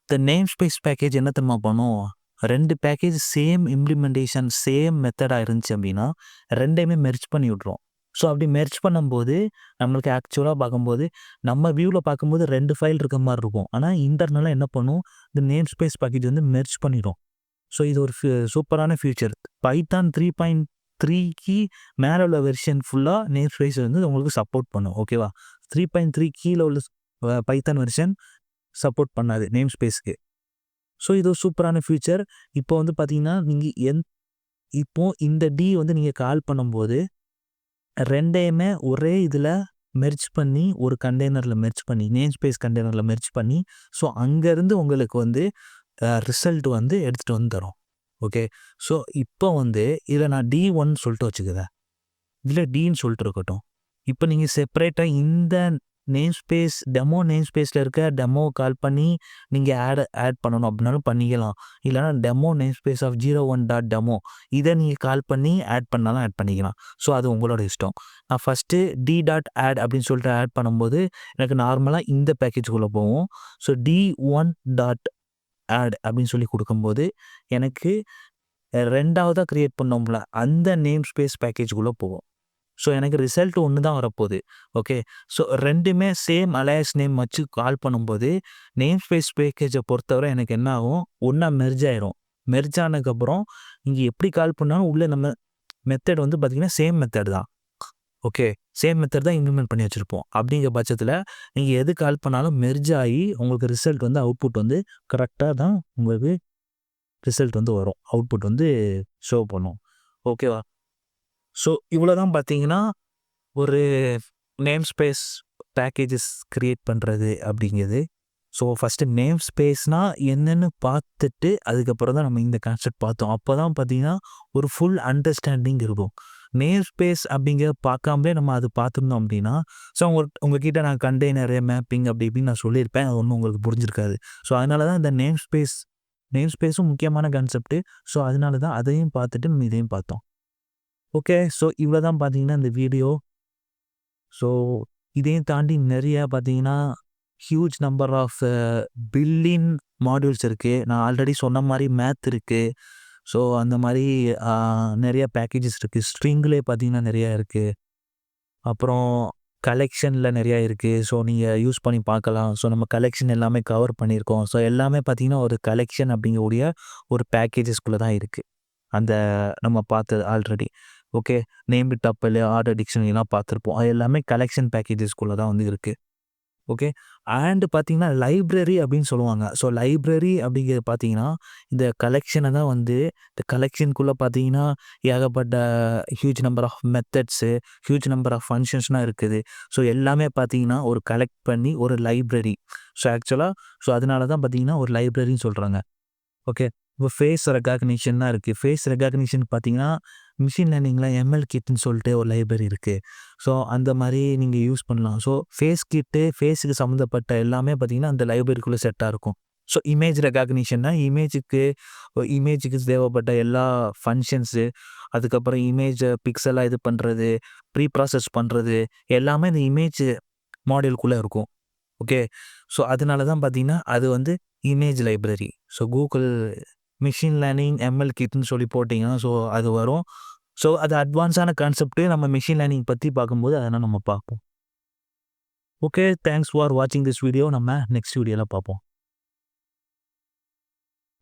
இந்த நேம் ஸ்பேஸ் பேக்கேஜ் என்ன தெரியுமா பண்ணும், 2 பேக்கேஜ் சேம் இம்ப்ளிமெண்டேஷன் சேம் மெத்தடாக இருந்துச்சு அப்படின்னா 2யுமே மெர்ஜ் பண்ணி விட்ருவோம். ஸோ அப்படி மெர்ஜ் பண்ணும்போது நம்மளுக்கு ஆக்சுவலாக பார்க்கும்போது நம்ம வியூவில் பார்க்கும்போது 2 ஃபைல் இருக்க மாதிரி இருக்கும். ஆனால் இன்டர்னலாக என்ன பண்ணும், இந்த நேம் ஸ்பேஸ் பேக்கேஜ் வந்து மெர்ஜ் பண்ணிடும். ஸோ இது ஒரு சூப்பரான ஃபியூச்சர். பைத்தான் 3.3க்கு மேலே உள்ள வெர்ஷன் ஃபுல்லாக நேம் ஸ்பேஸ் வந்து உங்களுக்கு சப்போர்ட் பண்ணும். ஓகேவா? 3.3 கீழே உள்ள பைத்தான் வெர்ஷன் சப்போர்ட் பண்ணாது நேம் ஸ்பேஸ்க்கு. ஸோ இது ஒரு சூப்பரான ஃபியூச்சர். இப்போ வந்து பார்த்தீங்கன்னா நீங்கள் இப்போ இந்த டி வந்து நீங்கள் கால் பண்ணும்போது 2யுமே ஒரே இதில் மெர்ஜ் பண்ணி ஒரு கண்டெய்னரில் மெர்ஜ் பண்ணி நேம் ஸ்பேஸ் கண்டெய்னரில் மெர்ஜ் பண்ணி ஸோ அங்கேருந்து உங்களுக்கு வந்து ரிசல்ட் வந்து எடுத்துகிட்டு வந்து தரும். ஓகே. ஸோ இப்போ வந்து இதில் நான் D1 சொல்லிட்டு வச்சுக்கிறேன். இதில் டின்னு சொல்லிட்டு இருக்கட்டும். இப்போ நீங்கள் செப்பரேட்டாக இந்த நேம் ஸ்பேஸ் டெமோ நேம் ஸ்பேஸில் இருக்க டெமோ கால் பண்ணி நீங்கள் ஆட் பண்ணணும் அப்படின்னாலும் பண்ணிக்கலாம். இல்லைனா demo name space of 01.demo இதை நீங்கள் கால் பண்ணி ஆட் பண்ணாலும் ஆட் பண்ணிக்கலாம். ஸோ அது உங்களோட இஷ்டம். நான் ஃபஸ்ட்டு d.add அப்படின்னு சொல்லிட்டு ஆட் பண்ணும்போது எனக்கு நார்மலாக இந்த பேக்கேஜுக்குள்ளே போகும். ஸோ d1.add அப்படின்னு சொல்லி கொடுக்கும்போது எனக்கு 2வதா கிரியேட் பண்ணோம்ல அந்த நேம் ஸ்பேஸ் பேக்கேஜுக்குள்ளே போகும். ஸோ எனக்கு ரிசல்ட் ஒன்று தான் வரப்போகுது. ஓகே. ஸோ 2மே சேம் அலையாஸ் நேம் வச்சு கால் பண்ணும்போது நேம் ஸ்பேஸ் பேக்கேஜை பொறுத்தவரை எனக்கு என்ன ஆகும், ஒன்றா மெர்ஜ் ஆயிரும். மெர்ஜ் ஆனதுக்கப்புறம் நீங்கள் எப்படி கால் பண்ணாலும் உள்ளே நம்ம மெத்தட் வந்து பார்த்திங்கன்னா சேம் மெத்தட் தான். ஓகே. சேம் மெத்தட் தான் இம்ப்ளிமெண்ட் பண்ணி வச்சுருப்போம். அப்படிங்கிற பட்சத்தில் நீங்கள் எது கால் பண்ணாலும் மெர்ஜ் ஆகி உங்களுக்கு ரிசல்ட் வந்து அவுட்புட் வந்து கரெக்டாக தான் உங்களுக்கு ரிசல்ட் வந்து வரும். அவுட்புட் வந்து ஷோ பண்ணும். ஓகேவா? ஸோ இவ்வளோ தான் பார்த்தீங்கன்னா ஒரு நேம் ஸ்பேஸ் பேக்கேஜஸ் க்ரியேட் பண்ணுறது அப்படிங்கிறது. ஸோ ஃபஸ்ட்டு நேம் ஸ்பேஸ்னால் என்னென்னு பார்த்துட்டு அதுக்கப்புறம் தான் நம்ம இந்த கான்செப்ட் பார்த்தோம். அப்போ தான் பார்த்தீங்கன்னா ஒரு ஃபுல் அண்டர்ஸ்டாண்டிங் இருக்கும். நேம் ஸ்பேஸ் அப்படிங்கிற பார்க்காமலே நம்ம அது பார்த்துருந்தோம் அப்படின்னா ஸோ உங்ககிட்ட நான் கண்டெய்னரு மேப்பிங் அப்படி இப்படின்னு நான் சொல்லியிருப்பேன். அது ஒன்றும் உங்களுக்கு புரிஞ்சிருக்காது. ஸோ அதனால தான் இந்த நேம் ஸ்பேஸும் முக்கியமான கான்செப்ட்டு. ஸோ அதனால தான் அதையும் பார்த்துட்டு நம்ம இதையும் பார்த்தோம். ஓகே. ஸோ இவ்வளோ தான் பார்த்தீங்கன்னா இந்த வீடியோ. ஸோ இதையும் தாண்டி நிறையா பார்த்தீங்கன்னா huge number of billion modules இருக்குது. நான் ஆல்ரெடி சொன்ன மாதிரி மேத் இருக்குது. ஸோ அந்த மாதிரி நிறைய பேக்கேஜஸ் இருக்குது. ஸ்ட்ரிங்லேயே பார்த்தீங்கன்னா நிறையா இருக்குது. அப்புறம் கலெக்ஷனில் நிறையா இருக்குது. ஸோ நீங்கள் யூஸ் பண்ணி பார்க்கலாம். ஸோ நம்ம கலெக்ஷன் எல்லாமே கவர் பண்ணியிருக்கோம். ஸோ எல்லாமே பார்த்தீங்கன்னா ஒரு கலெக்ஷன் அப்படிங்கக்கூடிய ஒரு பேக்கேஜஸ்குள்ளே தான் இருக்குது. அந்த நம்ம பார்த்தது already. Okay. Named tuple, order டிக்ஷனரிலாம் பார்த்துருப்போம். அது எல்லாமே கலெக்ஷன் பேக்கேஜஸ்குள்ளே தான் வந்து இருக்குது. ஓகே. அண்டு பார்த்தீங்கன்னா லைப்ரரி அப்படின்னு சொல்லுவாங்க. ஸோ லைப்ரரி அப்படிங்கிறது பார்த்தீங்கன்னா இந்த கலெக்ஷனை தான் வந்து இந்த கலெக்ஷனுக்குள்ளே பார்த்தீங்கன்னா ஏகப்பட்ட huge number of methods, huge number of ஃபங்க்ஷன்ஸ்லாம் இருக்குது. ஸோ எல்லாமே பார்த்தீங்கன்னா ஒரு கலெக்ட் பண்ணி ஒரு லைப்ரரி. ஸோ ஆக்சுவலாக அதனால தான் பார்த்தீங்கன்னா ஒரு லைப்ரரின்னு சொல்கிறாங்க. ஓகே. இப்போ ஃபேஸ் ரெகக்னிஷன் தான் இருக்குது. ஃபேஸ் ரெகக்னிஷன் பார்த்தீங்கன்னா மிஷின் லேர்னிங்கில் எம்எல் கிட்னு சொல்லிட்டு ஒரு லைப்ரரி இருக்குது. ஸோ அந்த மாதிரி நீங்கள் யூஸ் பண்ணலாம். ஸோ ஃபேஸுக்கு சம்மந்தப்பட்ட எல்லாமே பார்த்தீங்கன்னா அந்த லைப்ரரிக்குள்ளே செட்டாக இருக்கும். ஸோ இமேஜ் ரெகக்னிஷன்னா இமேஜுக்கு தேவைப்பட்ட எல்லா ஃபங்க்ஷன்ஸு, அதுக்கப்புறம் இமேஜை பிக்சலாக இது பண்ணுறது, ப்ரீ ப்ராசஸ் பண்ணுறது எல்லாமே இந்த இமேஜ் மாடியூல்குள்ளே இருக்கும். ஓகே. ஸோ அதனால தான் பார்த்தீங்கன்னா அது வந்து image library. So Google machine learning ML கிட்னு சொல்லி போட்டிங்கன்னா ஸோ அது வரும். ஸோ அது அட்வான்ஸான கான்செப்ட்டு. நம்ம மிஷின் லேர்னிங் பற்றி பார்க்கும்போது அதெல்லாம் நம்ம பார்ப்போம். ஓகே. தேங்க்ஸ் ஃபார் வாட்சிங் திஸ் வீடியோ. நம்ம நெக்ஸ்ட் வீடியோவில் பார்ப்போம்.